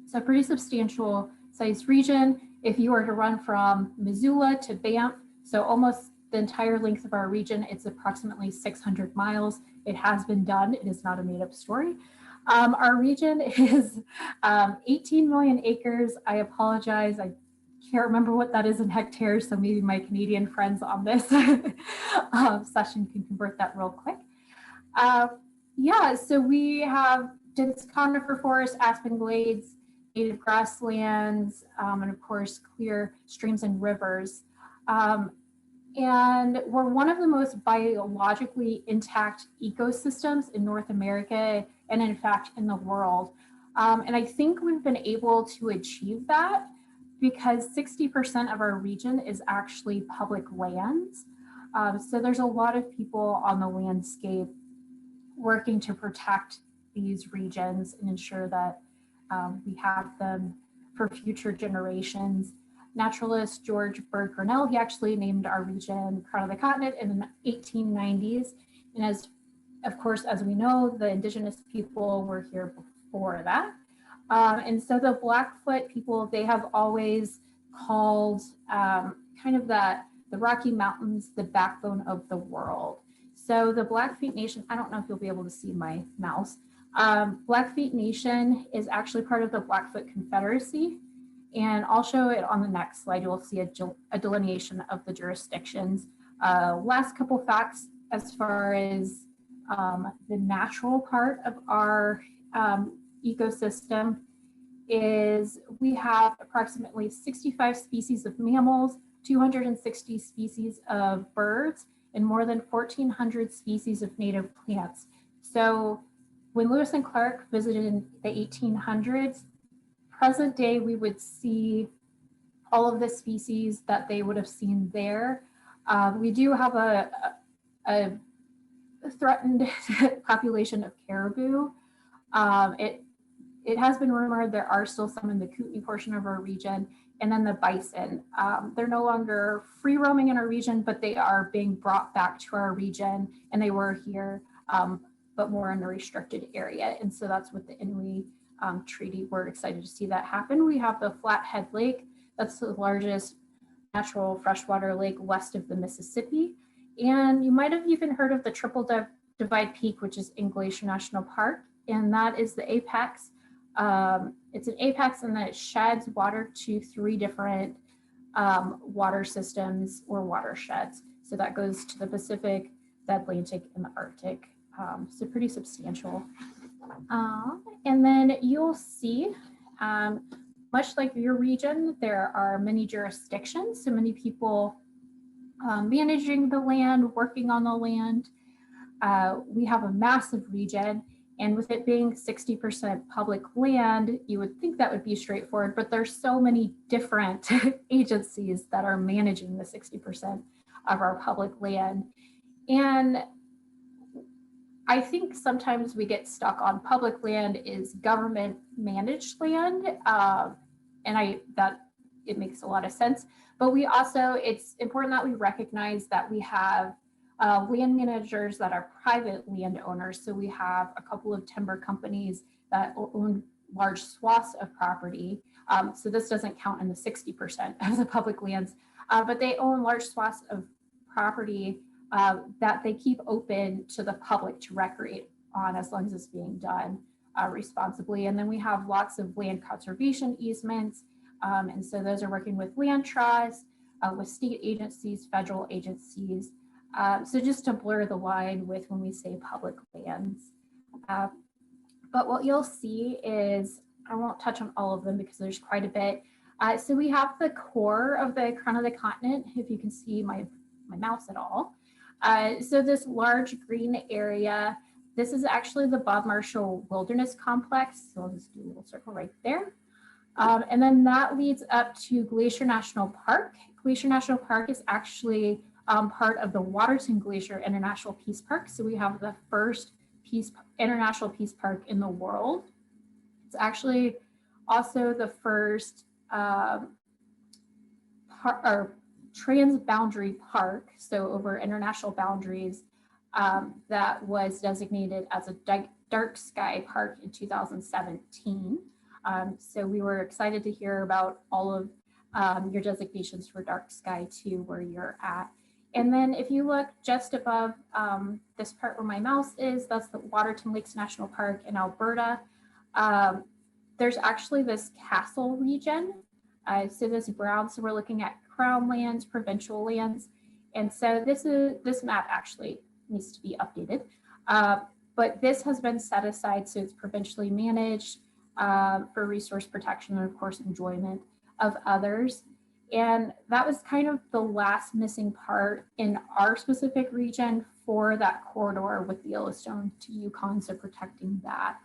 So pretty substantial sized region. If you were to run from Missoula to Banff, so almost the entire length of our region, it's approximately 600 miles. It has been done. It is not a made up story. Our region is 18 million acres. I apologize. I can't remember what that is in hectares, so maybe my Canadian friends on this session can convert that real quick. Yeah, so we have dense conifer forest, aspen glades, native grasslands, and of course, clear streams and rivers. And we're one of the most biologically intact ecosystems in North America, and in fact, in the world. And I think we've been able to achieve that because 60% of our region is actually public lands. So there's a lot of people on the landscape working to protect these regions and ensure that we have them for future generations. Naturalist George Bird Grinnell, he actually named our region Crown of the Continent in the 1890s. And as, of course, as we know, the indigenous people were here before that. And so the Blackfoot people, they have always called kind of the Rocky Mountains the backbone of the world. So the Blackfeet Nation, I don't know if you'll be able to see my mouse. Blackfeet Nation is actually part of the Blackfoot Confederacy. And I'll show it on the next slide. You'll see a delineation of the jurisdictions. Last couple facts as far as the natural part of our ecosystem is we have approximately 65 species of mammals, 260 species of birds, and more than 1,400 species of native plants. So when Lewis and Clark visited in the 1800s, present day, we would see all of the species that they would have seen there. We do have a threatened population of caribou. It has been rumored there are still some in the Kootenai portion of our region, and then the bison. They're no longer free roaming in our region, but they are being brought back to our region, and they were here, but more in a restricted area. And so that's with the Inouye Treaty. We're excited to see that happen. We have the Flathead Lake. That's the largest natural freshwater lake west of the Mississippi. And you might have even heard of the Triple Divide Peak, which is in Glacier National Park. And that is the apex. It's an apex and that it sheds water to 3 different water systems or watersheds. So that goes to the Pacific, the Atlantic, and the Arctic. So pretty substantial. And then you'll see, much like your region, there are many jurisdictions, so many people managing the land, working on the land. We have a massive region, and with it being 60% public land, you would think that would be straightforward, but there's so many different agencies that are managing the 60% of our public land. And I think sometimes we get stuck on public land is government managed land, and it makes a lot of sense. But we also, it's important that we recognize that we have land managers that are private landowners. So we have a couple of timber companies that own large swaths of property. So this doesn't count in the 60% of the public lands, but they own large swaths of property that they keep open to the public to recreate on as long as it's being done responsibly. And then we have lots of land conservation easements. And so those are working with land trusts, with state agencies, federal agencies. So just to blur the line with when we say public lands. But what you'll see is, I won't touch on all of them because there's quite a bit. So we have the core of the crown of the continent, if you can see my mouse at all. So this large green area, this is actually the Bob Marshall Wilderness Complex. So I'll just do a little circle right there. And then that leads up to Glacier National Park. Glacier National Park is actually part of the Waterton Glacier International Peace Park. So we have the first international peace park in the world. It's actually also the first transboundary park, so over international boundaries, that was designated as a dark sky park in 2017. So we were excited to hear about all of your designations for dark sky too, where you're at. And then if you look just above this part where my mouse is, that's the Waterton Lakes National Park in Alberta. There's actually this castle region. So this brown, so we're looking at crown lands, provincial lands. And so this map actually needs to be updated. But this has been set aside, so it's provincially managed for resource protection and of course enjoyment of others. And that was kind of the last missing part in our specific region for that corridor with the Yellowstone to Yukon, so protecting that.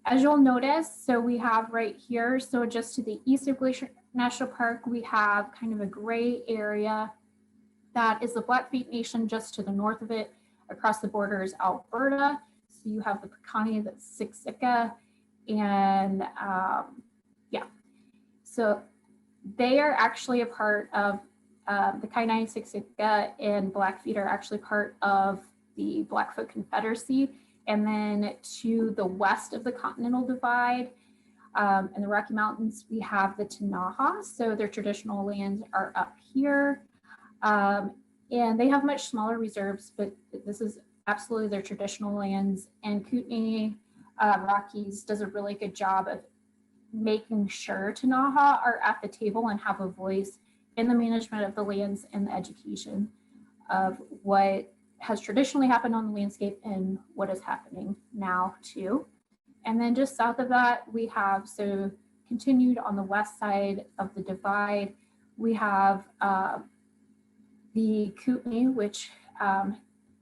As you'll notice, so we have right here, so just to the east of Glacier National Park, we have kind of a gray area that is the Blackfeet Nation. Just to the north of it, across the border is Alberta. So you have the Piikani, the Siksika, and yeah. So they are actually a part of the Kainai, Siksika, and Blackfeet are actually part of the Blackfoot Confederacy. And then to the west of the Continental Divide and the Rocky Mountains, we have the Ktunaxa. So their traditional lands are up here. And they have much smaller reserves, but this is absolutely their traditional lands. And Kootenai Rockies does a really good job of making sure Ktunaxa are at the table and have a voice in the management of the lands and the education of what has traditionally happened on the landscape and what is happening now too. And then just south of that, we have, so continued on the west side of the divide, We have the Kootenai, which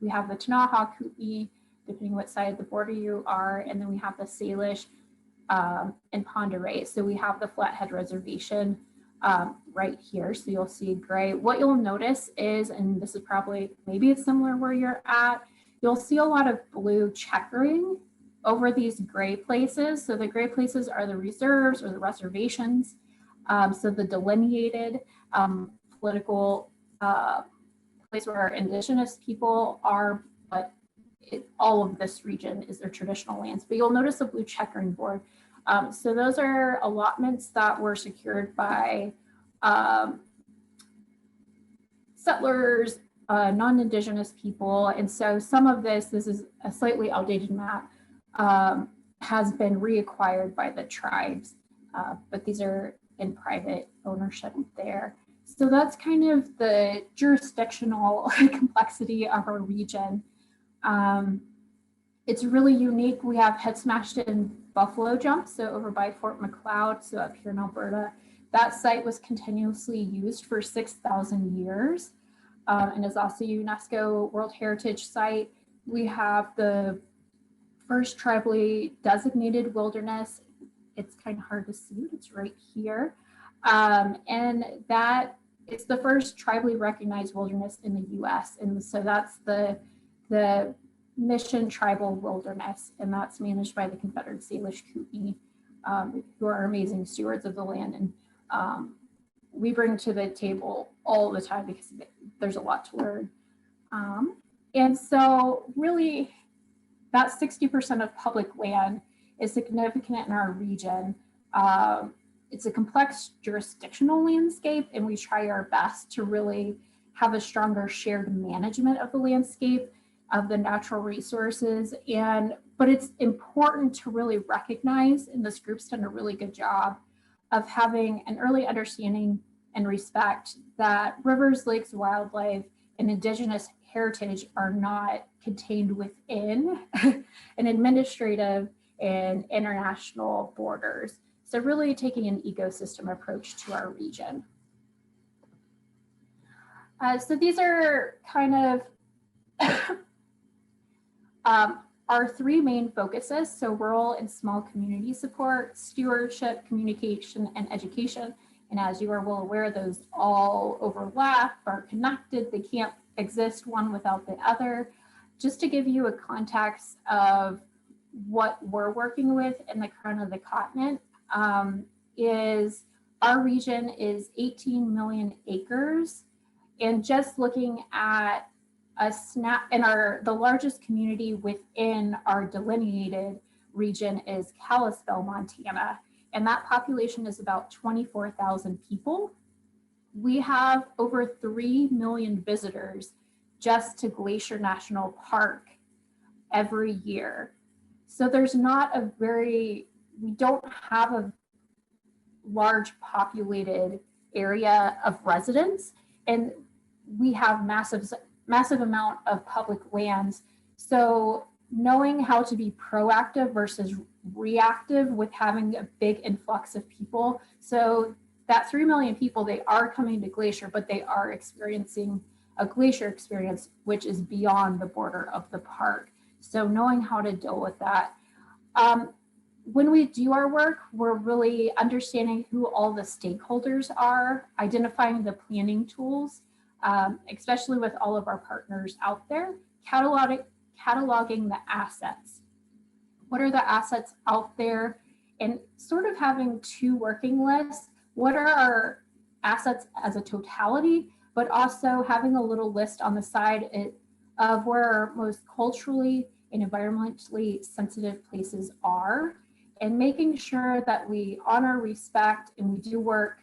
we have the Tanaha Kootenai, depending what side of the border you are, and then we have the Salish and Pend Oreille. So we have the Flathead Reservation right here. So you'll see gray. What you'll notice is, and this is probably, maybe it's similar where you're at, you'll see a lot of blue checkering over these gray places. So the gray places are the reserves or the reservations. So the delineated political place where Indigenous people are, but all of this region is their traditional lands. But you'll notice a blue checkering board. So those are allotments that were secured by settlers, non-Indigenous people. And so some of this is a slightly outdated map, has been reacquired by the tribes, but these are in private ownership there. So that's kind of the jurisdictional complexity of our region. It's really unique. We have head smashed in buffalo jump, so over by Fort McLeod, so up here in Alberta. That site was continuously used for 6,000 years and is also a UNESCO World Heritage Site. We have the first tribally designated wilderness. It's kind of hard to see, it's right here. And that it's the first tribally recognized wilderness in the US. And so that's the Mission Tribal Wilderness, and that's managed by the Confederate Salish Kootenai, who are amazing stewards of the land. And we bring to the table all the time because there's a lot to learn. And so really that 60% of public land is significant in our region. It's a complex jurisdictional landscape, and we try our best to really have a stronger shared management of the landscape, of the natural resources. But it's important to really recognize, and this group's done a really good job of having an early understanding and respect that rivers, lakes, wildlife, and Indigenous heritage are not contained within an administrative and international borders. So really taking an ecosystem approach to our region. So these are kind of our three main focuses. So rural and small community support, stewardship, communication, and education. And as you are well aware, those all overlap, are connected. They can't exist one without the other. Just to give you a context of what we're working with in the crown of the continent, is our region is 18 million acres. And just looking at a snap, and the largest community within our delineated region is Kalispell, Montana. And that population is about 24,000 people. We have over 3 million visitors just to Glacier National Park every year. So there's not a we don't have a large populated area of residents, and we have massive amount of public lands. So knowing how to be proactive versus reactive with having a big influx of people. So that 3 million people, they are coming to Glacier, but they are experiencing a glacier experience, which is beyond the border of the park. So knowing how to deal with that. When we do our work, we're really understanding who all the stakeholders are, identifying the planning tools, especially with all of our partners out there, cataloging the assets. What are the assets out there? And sort of having two working lists. What are our assets as a totality, but also having a little list on the side of where our most culturally and environmentally sensitive places are, and making sure that we honor, respect, and we do work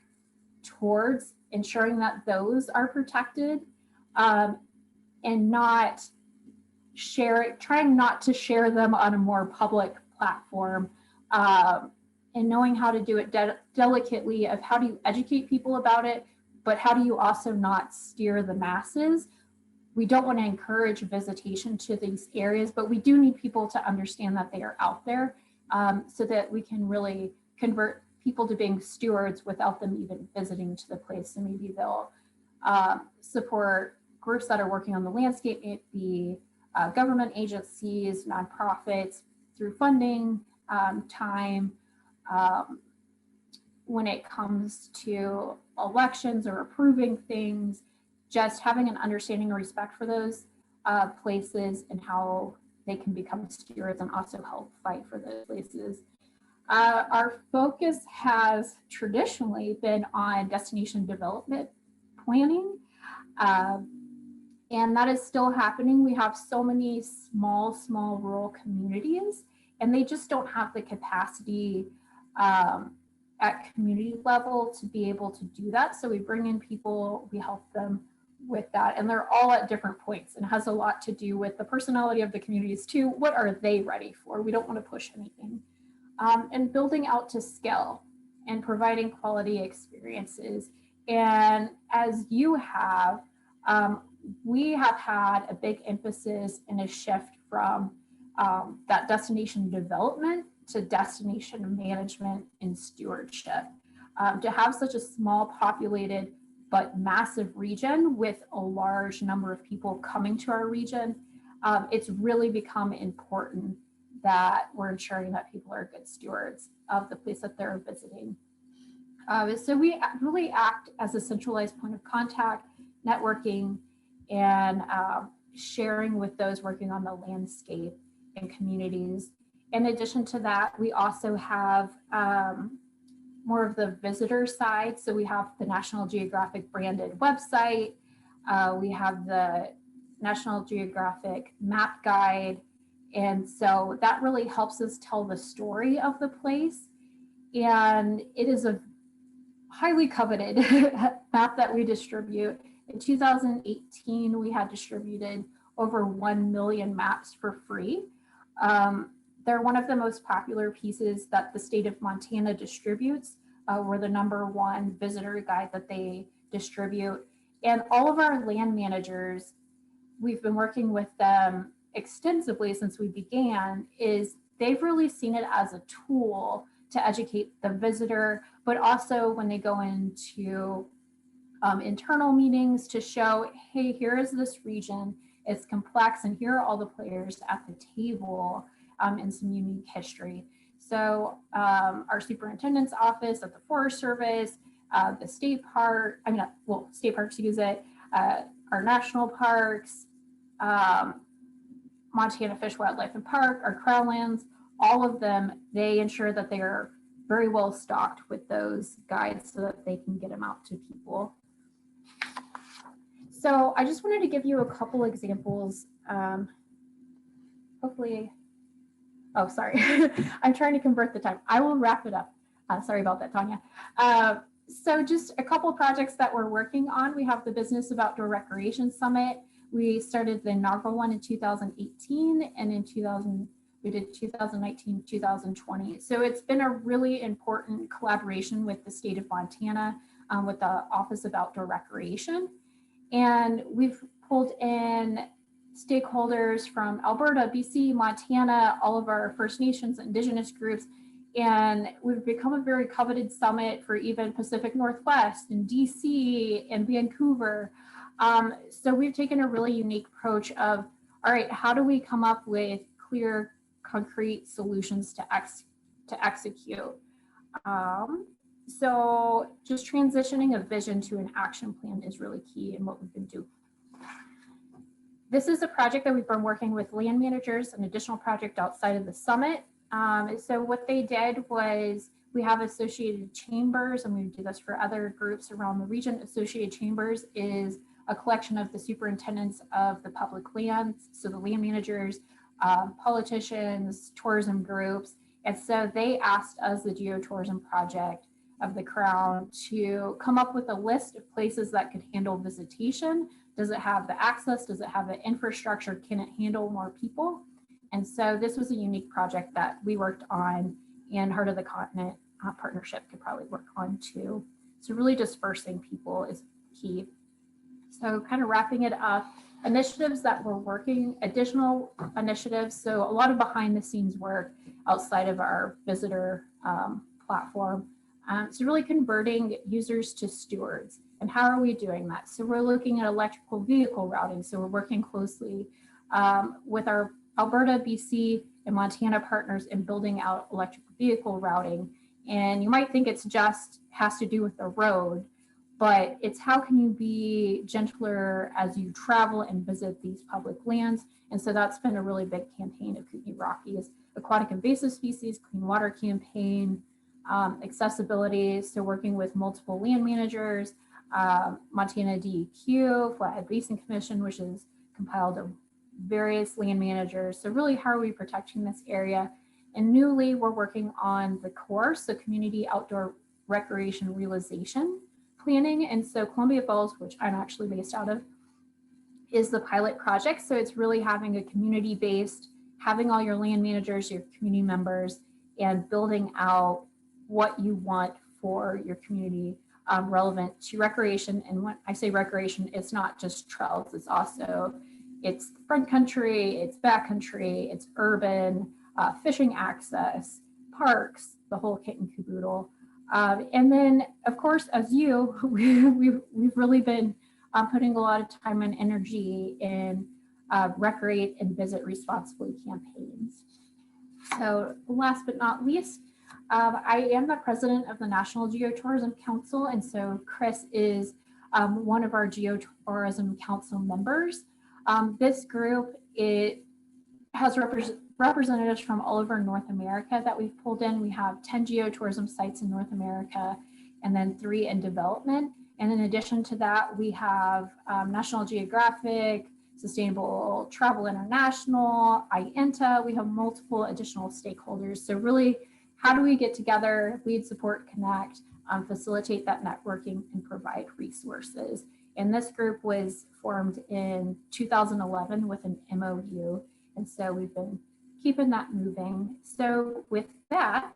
towards ensuring that those are protected, and not trying not to share them on a more public platform, and knowing how to do it delicately of how do you educate people about it, but how do you also not steer the masses. We don't want to encourage visitation to these areas, but we do need people to understand that they are out there, so that we can really convert people to being stewards without them even visiting to the place. So maybe they'll support groups that are working on the landscape, it be government agencies, nonprofits, through funding, time. When it comes to elections or approving things, just having an understanding and respect for those places and how they can become stewards and also help fight for those places. Our focus has traditionally been on destination development planning, and that is still happening. We have so many small rural communities, and they just don't have the capacity at community level to be able to do that. So we bring in people, we help them with that, and they're all at different points, and it has a lot to do with the personality of the communities too. What are they ready for? We don't want to push anything. And building out to scale and providing quality experiences. And as you have, we have had a big emphasis and a shift from that destination development to destination management and stewardship. To have such a small populated but massive region with a large number of people coming to our region, it's really become important that we're ensuring that people are good stewards of the place that they're visiting. So we really act as a centralized point of contact, networking, and sharing with those working on the landscape and communities. In addition to that, we also have more of the visitor side. So we have the National Geographic branded website. We have the National Geographic map guide. And so that really helps us tell the story of the place. And it is a highly coveted map that we distribute. In 2018, we had distributed over 1 million maps for free. They're one of the most popular pieces that the state of Montana distributes. We're the #1 visitor guide that they distribute. And all of our land managers, we've been working with them extensively since we began, is they've really seen it as a tool to educate the visitor, but also when they go into internal meetings to show, hey, here is this region, it's complex, and here are all the players at the table in some unique history. So our superintendent's office at the Forest Service, the state park, state parks use it, our national parks, Montana Fish, Wildlife and Park, our Crownlands, all of them, they ensure that they are very well stocked with those guides so that they can get them out to people. So I just wanted to give you a couple examples. Hopefully, oh, sorry. I'm trying to convert the time. I will wrap it up. Sorry about that, Tanya. So just a couple projects that we're working on. We have the Business of Outdoor Recreation Summit. We started the inaugural one in 2018, and in we did 2019, 2020. So it's been a really important collaboration with the state of Montana, with the Office of Outdoor Recreation. And we've pulled in stakeholders from Alberta, BC, Montana, all of our First Nations, Indigenous groups, and we've become a very coveted summit for even Pacific Northwest and DC and Vancouver. So we've taken a really unique approach of, all right, how do we come up with clear, concrete solutions to execute? So just transitioning a vision to an action plan is really key in what we've been doing. This is a project that we've been working with land managers, an additional project outside of the summit. So what they did was, we have associated chambers, and we do this for other groups around the region. Associated chambers is a collection of the superintendents of the public lands, so the land managers, politicians, tourism groups. And so they asked us, the Geotourism project of the Crown, to come up with a list of places that could handle visitation. Does it have the access? Does it have the infrastructure? Can it handle more people? And so this was a unique project that we worked on, and Heart of the Continent partnership could probably work on too. So really dispersing people is key. So kind of wrapping it up, initiatives that we're working, additional initiatives. So a lot of behind the scenes work outside of our visitor platform. So really converting users to stewards. And how are we doing that? So we're looking at electrical vehicle routing. So we're working closely with our Alberta, BC, and Montana partners in building out electric vehicle routing. And you might think it's just has to do with the road, but it's how can you be gentler as you travel and visit these public lands. And so that's been a really big campaign of Kootenai Rockies, aquatic invasive species, clean water campaign, accessibility. So working with multiple land managers, Montana DEQ, Flathead Basin Commission, which is compiled of various land managers. So really, how are we protecting this area? And newly, we're working on the core, so community outdoor recreation realization planning. And so Columbia Falls, which I'm actually based out of, is the pilot project. So it's really having a community-based, having all your land managers, your community members, and building out what you want for your community relevant to recreation. And when I say recreation, it's not just trails, it's also, it's front country, it's back country, it's urban, fishing access, parks, the whole kit and caboodle. And then, of course, as you, we've really been putting a lot of time and energy in recreate and visit responsibly campaigns. So last but not least, I am the president of the National Geotourism Council. And so Chris is one of our Geotourism Council members. This group, it has representatives from all over North America that we've pulled in. We have 10 geotourism sites in North America and then 3 in development. And in addition to that, we have National Geographic, Sustainable Travel International, IENTA. We have multiple additional stakeholders. So really, how do we get together, lead, support, connect, facilitate that networking, and provide resources? And this group was formed in 2011 with an MOU. And so we've been keeping that moving. So with that,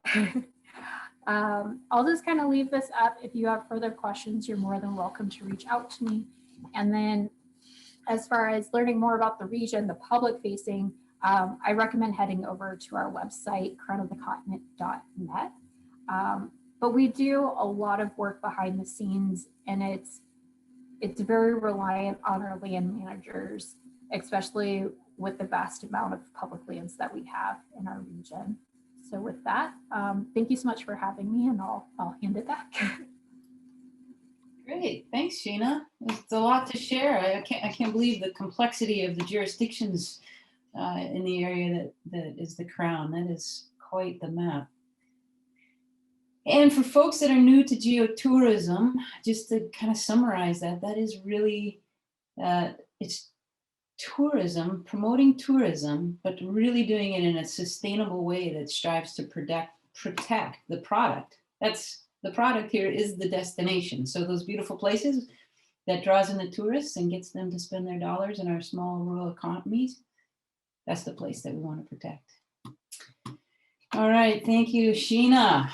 I'll just kind of leave this up. If you have further questions, you're more than welcome to reach out to me. And then as far as learning more about the region, the public facing, I recommend heading over to our website, crownofthecontinent.net. But we do a lot of work behind the scenes, and it's very reliant on our land managers, especially with the vast amount of public lands that we have in our region. So with that, thank you so much for having me, and I'll hand it back. Great, thanks, Sheena. It's a lot to share. I can't believe the complexity of the jurisdictions in the area that is the Crown. That is quite the map. And for folks that are new to geotourism, just to kind of summarize that is really, it's tourism, promoting tourism, but really doing it in a sustainable way that strives to protect the product. That's the product here is the destination. So those beautiful places that draws in the tourists and gets them to spend their dollars in our small rural economies, that's the place that we want to protect. All right, thank you, Sheena.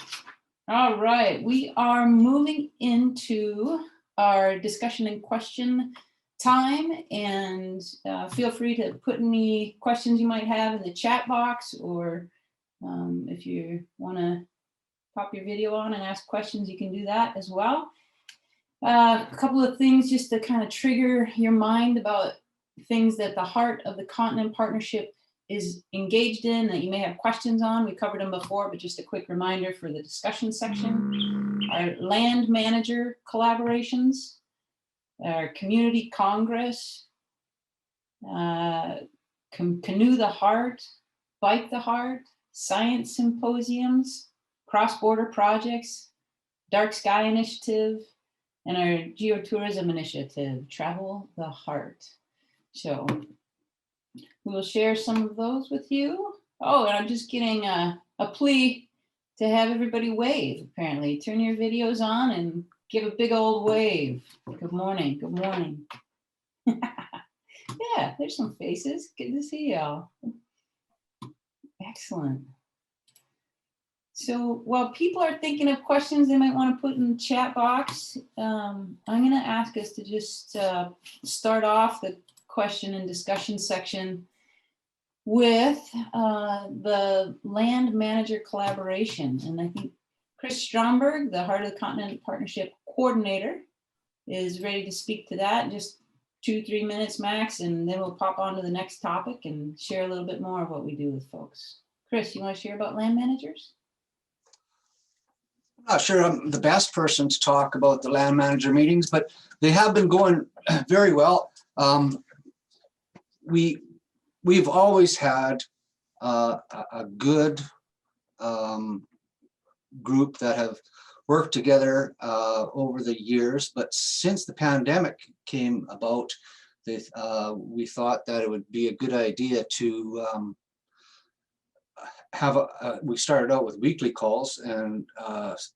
All right, we are moving into our discussion and question time, and feel free to put any questions you might have in the chat box, or if you want to pop your video on and ask questions, you can do that as well. A couple of things just to kind of trigger your mind about things that the Heart of the Continent Partnership is engaged in that you may have questions on. We covered them before, but just a quick reminder for the discussion section. Our land manager collaborations, our community congress, Canoe the Heart, Bike the Heart, science symposiums, cross-border projects, Dark Sky Initiative, and our geotourism initiative, Travel the Heart. So we will share some of those with you. Oh, and I'm just getting a plea to have everybody wave, apparently. Turn your videos on and give a big old wave. Good morning, good morning. Yeah, there's some faces. Good to see y'all. Excellent. So while people are thinking of questions they might want to put in the chat box, I'm going to ask us to just start off the question and discussion section with the land manager collaboration. And I think Chris Stromberg, the Heart of the Continent Partnership Coordinator, is ready to speak to that. Just 2-3 minutes max, and then we'll pop on to the next topic and share a little bit more of what we do with folks. Chris, you want to share about land managers? I'm not sure I'm the best person to talk about the land manager meetings, but they have been going very well. We've always had a good group that have worked together over the years, but since the pandemic came about, we thought that it would be a good idea to we started out with weekly calls and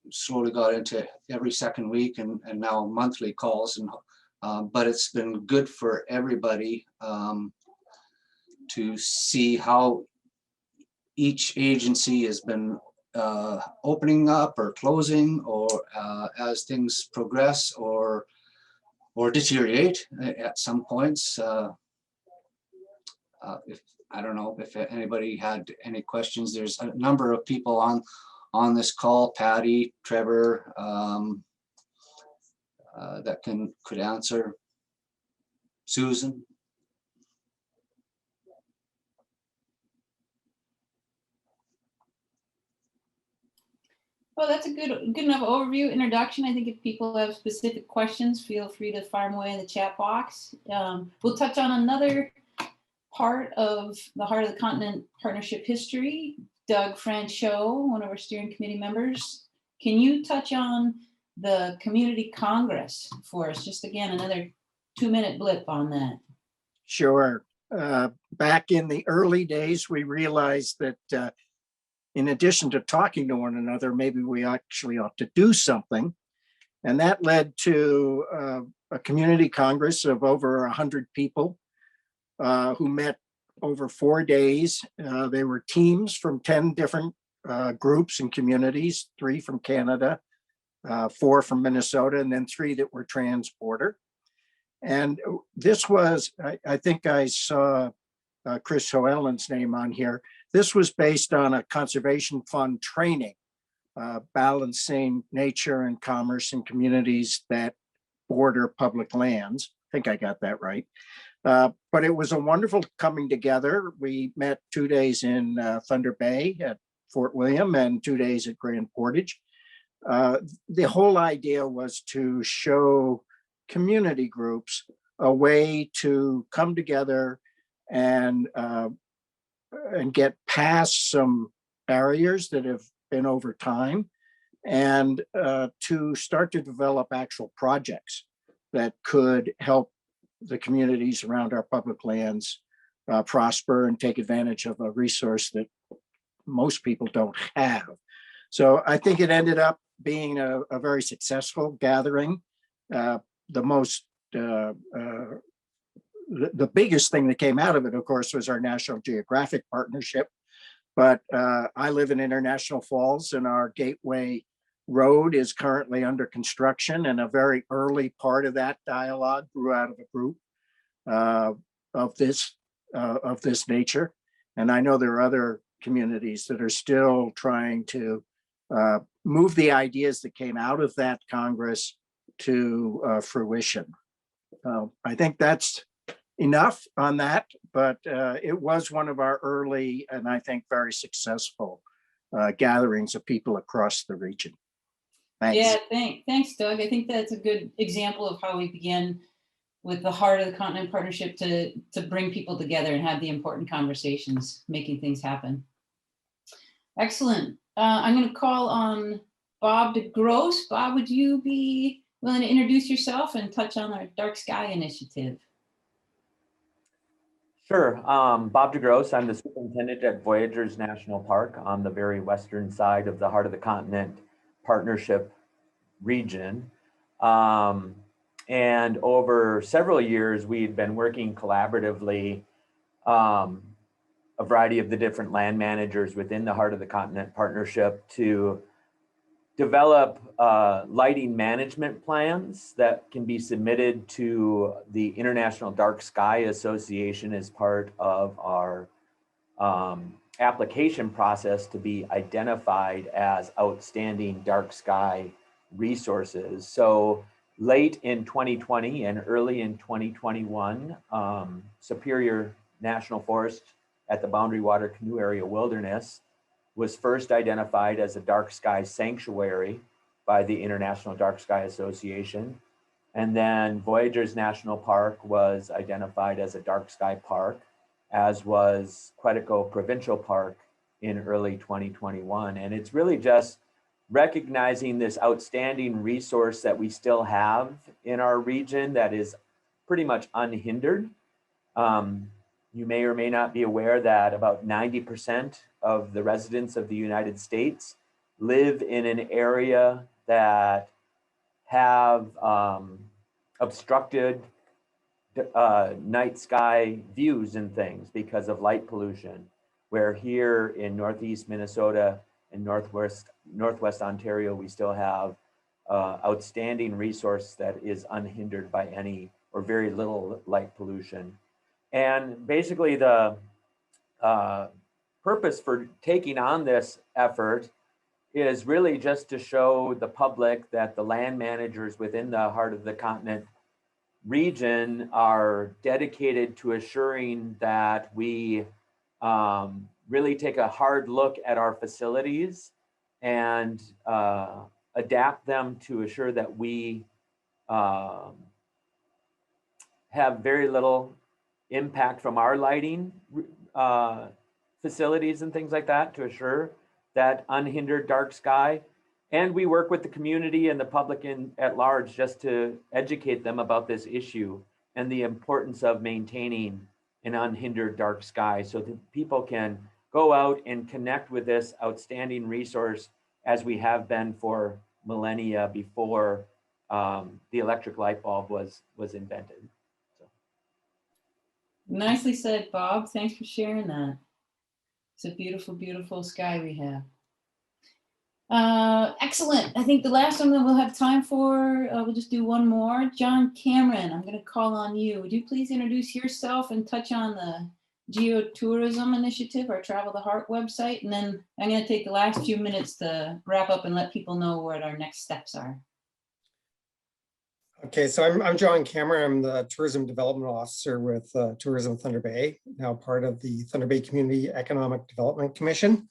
slowly got into every second week and now monthly calls, and but it's been good for everybody to see how each agency has been opening up or closing, or as things progress or deteriorate at some points. If I don't know if anybody had any questions. There's a number of people on this call, Patty, Trevor, that could answer. Susan. Well, that's a good enough overview, introduction. I think if people have specific questions, feel free to fire them away in the chat box. We'll touch on another part of the Heart of the Continent Partnership history. Doug Franchot, one of our steering committee members, can you touch on the Community Congress for us? Just again, another 2-minute blip on that. Sure. Back in the early days, we realized that in addition to talking to one another, maybe we actually ought to do something. And that led to a community congress of over 100 people who met over 4 days. They were teams from 10 different groups and communities, 3 from Canada, 4 from Minnesota, and then 3 that were trans-border. And this was, I think I saw Chris Hoellen's name on here. This was based on a conservation fund training, balancing nature and commerce in communities that border public lands. I think I got that right. But it was a wonderful coming together. We met 2 days in Thunder Bay at Fort William and 2 days at Grand Portage. The whole idea was to show community groups a way to come together and get past some barriers that have been over time, and to start to develop actual projects that could help the communities around our public lands prosper and take advantage of a resource that most people don't have. So I think it ended up being a very successful gathering. The biggest thing that came out of it, of course, was our National Geographic partnership. But I live in International Falls, and our Gateway Road is currently under construction, and a very early part of that dialogue grew out of a group of this nature. And I know there are other communities that are still trying to move the ideas that came out of that Congress to fruition. I think that's enough on that, but it was one of our early and I think very successful gatherings of people across the region. Thanks. Yeah, thanks, Doug. I think that's a good example of how we began with the Heart of the Continent Partnership to bring people together and have the important conversations, making things happen. Excellent. I'm going to call on Bob DeGrosse. Bob, would you be willing to introduce yourself and touch on our Dark Sky Initiative? Sure. Bob DeGrosse. I'm the superintendent at Voyageurs National Park on the very western side of the Heart of the Continent Partnership region. And over several years, we've been working collaboratively, a variety of the different land managers within the Heart of the Continent Partnership to develop lighting management plans that can be submitted to the International Dark Sky Association as part of our application process to be identified as outstanding dark sky resources. So late in 2020 and early in 2021, Superior National Forest at the Boundary Water Canoe Area Wilderness was first identified as a dark sky sanctuary by the International Dark Sky Association. And then Voyageurs National Park was identified as a dark sky park, as was Quetico Provincial Park in early 2021. And it's really just recognizing this outstanding resource that we still have in our region that is pretty much unhindered. You may or may not be aware that about 90% of the residents of the United States live in an area that have obstructed night sky views and things because of light pollution, where here in Northeast Minnesota and Northwest Ontario, we still have outstanding resource that is unhindered by any or very little light pollution. And basically the purpose for taking on this effort is really just to show the public that the land managers within the Heart of the Continent region are dedicated to assuring that we really take a hard look at our facilities and adapt them to assure that we have very little impact from our lighting facilities and things like that to assure that unhindered dark sky. And we work with the community and the public at large just to educate them about this issue and the importance of maintaining an unhindered dark sky so that people can go out and connect with this outstanding resource as we have been for millennia before the electric light bulb was invented. So. Nicely said, Bob. Thanks for sharing that. It's a beautiful, beautiful sky we have. Excellent. I think the last one that we'll have time for, we'll just do one more. John Cameron, I'm going to call on you. Would you please introduce yourself and touch on the Geotourism Initiative, our Travel the Heart website? And then I'm going to take the last few minutes to wrap up and let people know what our next steps are. Okay, so I'm John Cameron. I'm the Tourism Development Officer with Tourism Thunder Bay, now part of the Thunder Bay Community Economic Development Commission.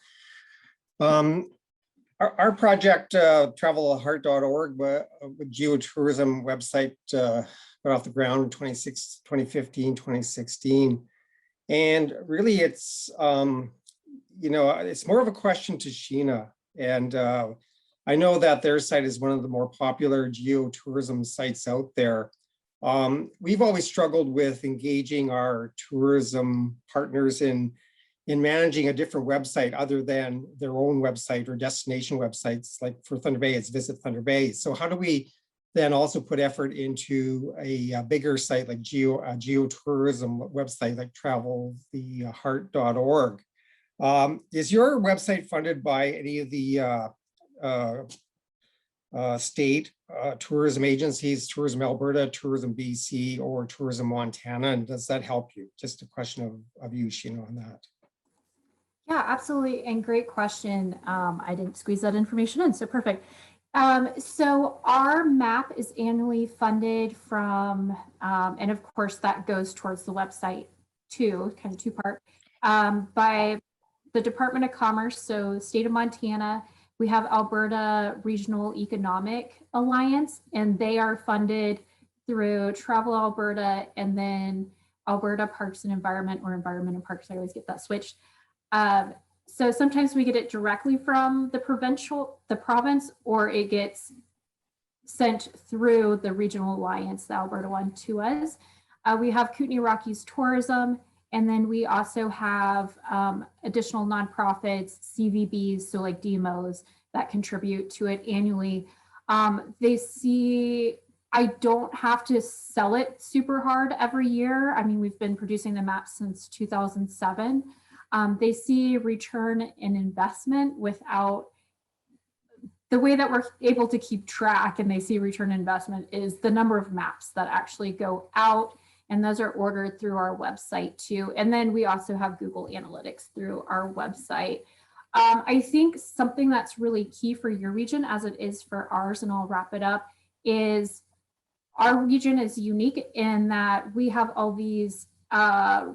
Our project, traveltheheart.org, with geotourism website, got off the ground in 2015, 2016. And really it's, it's more of a question to Sheena. And I know that their site is one of the more popular geotourism sites out there. We've always struggled with engaging our tourism partners in managing a different website other than their own website or destination websites. Like for Thunder Bay, it's Visit Thunder Bay. So how do we then also put effort into a bigger site like geotourism website like traveltheheart.org? Is your website funded by any of the state tourism agencies, Tourism Alberta, Tourism BC, or Tourism Montana? And does that help you? Just a question of you, Sheena, on that. Yeah, absolutely. And great question. I didn't squeeze that information in, so perfect. So our map is annually funded from, and of course that goes towards the website too, kind of two-part, by the Department of Commerce, so the state of Montana. We have Alberta Regional Economic Alliance, and they are funded through Travel Alberta and then Alberta Parks and Environment, or Environment and Parks. I always get that switched. So sometimes we get it directly from the province, or it gets sent through the regional alliance, the Alberta one, to us. We have Kootenay Rockies Tourism, and then we also have additional nonprofits, CVBs, so like DMOs, that contribute to it annually. They see, I don't have to sell it super hard every year. I mean, we've been producing the map since 2007. They see return in investment without, the way that we're able to keep track and they see return on investment is the number of maps that actually go out And those are ordered through our website too. And then we also have Google Analytics through our website. I think something that's really key for your region, as it is for ours, and I'll wrap it up, is our region is unique in that we have all these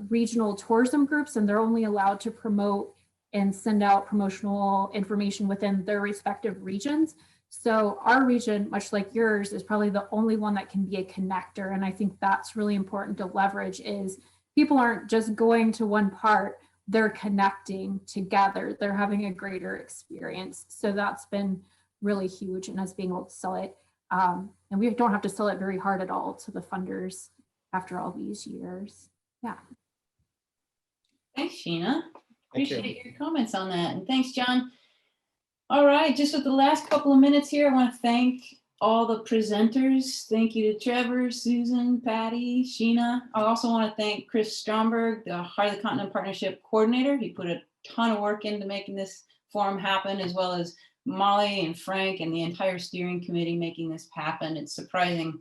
regional tourism groups, and they're only allowed to promote and send out promotional information within their respective regions. So our region, much like yours, is probably the only one that can be a connector. And I think that's really important to leverage, is people aren't just going to one part, they're connecting together. They're having a greater experience. So that's been really huge in us being able to sell it. And we don't have to sell it very hard at all to the funders after all these years. Yeah. Thanks, Sheena. Thank you. Appreciate your comments on that. And thanks, John. All right, just with the last couple of minutes here, I want to thank all the presenters. Thank you to Trevor, Susan, Patty, Sheena. I also want to thank Chris Stromberg, the Heart of the Continent Partnership Coordinator. He put a ton of work into making this forum happen, as well as Molly and Frank and the entire steering committee making this happen. It's surprising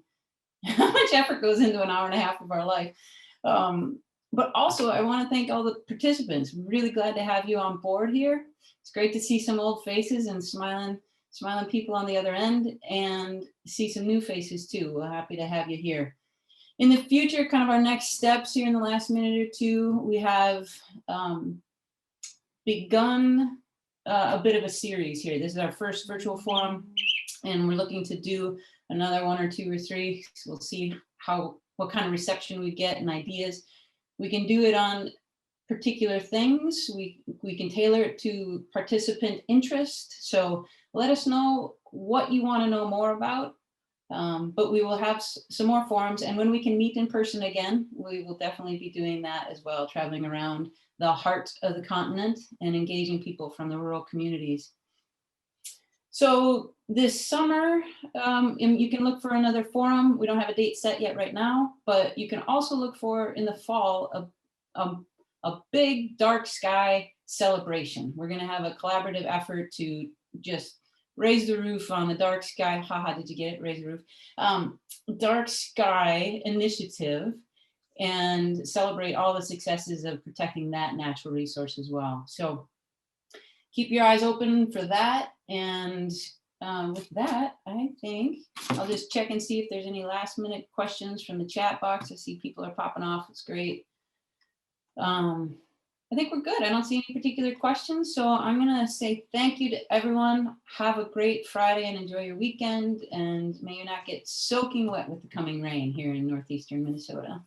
how much effort goes into an hour and a half of our life. But also I want to thank all the participants. Really glad to have you on board here. It's great to see some old faces and smiling people on the other end, and see some new faces too. We're happy to have you here. In the future, kind of our next steps here in the last minute or two, we have begun a bit of a series here. This is our first virtual forum, and we're looking to do another 1 or 2 or 3. So we'll see what kind of reception we get and ideas. We can do it on particular things. We can tailor it to participant interest. So let us know what you want to know more about. But we will have some more forums, and when we can meet in person again, we will definitely be doing that as well, traveling around the heart of the continent and engaging people from the rural communities. So this summer, you can look for another forum. We don't have a date set yet right now, but you can also look for in the fall a big dark sky celebration. We're going to have a collaborative effort to just raise the roof on the dark sky. Haha, did you get it? Raise the roof. Dark sky initiative, and celebrate all the successes of protecting that natural resource as well. So keep your eyes open for that. And with that, I think I'll just check and see if there's any last minute questions from the chat box. I see people are popping off. It's great. I think we're good. I don't see any particular questions. So I'm going to say thank you to everyone. Have a great Friday and enjoy your weekend. And may you not get soaking wet with the coming rain here in northeastern Minnesota.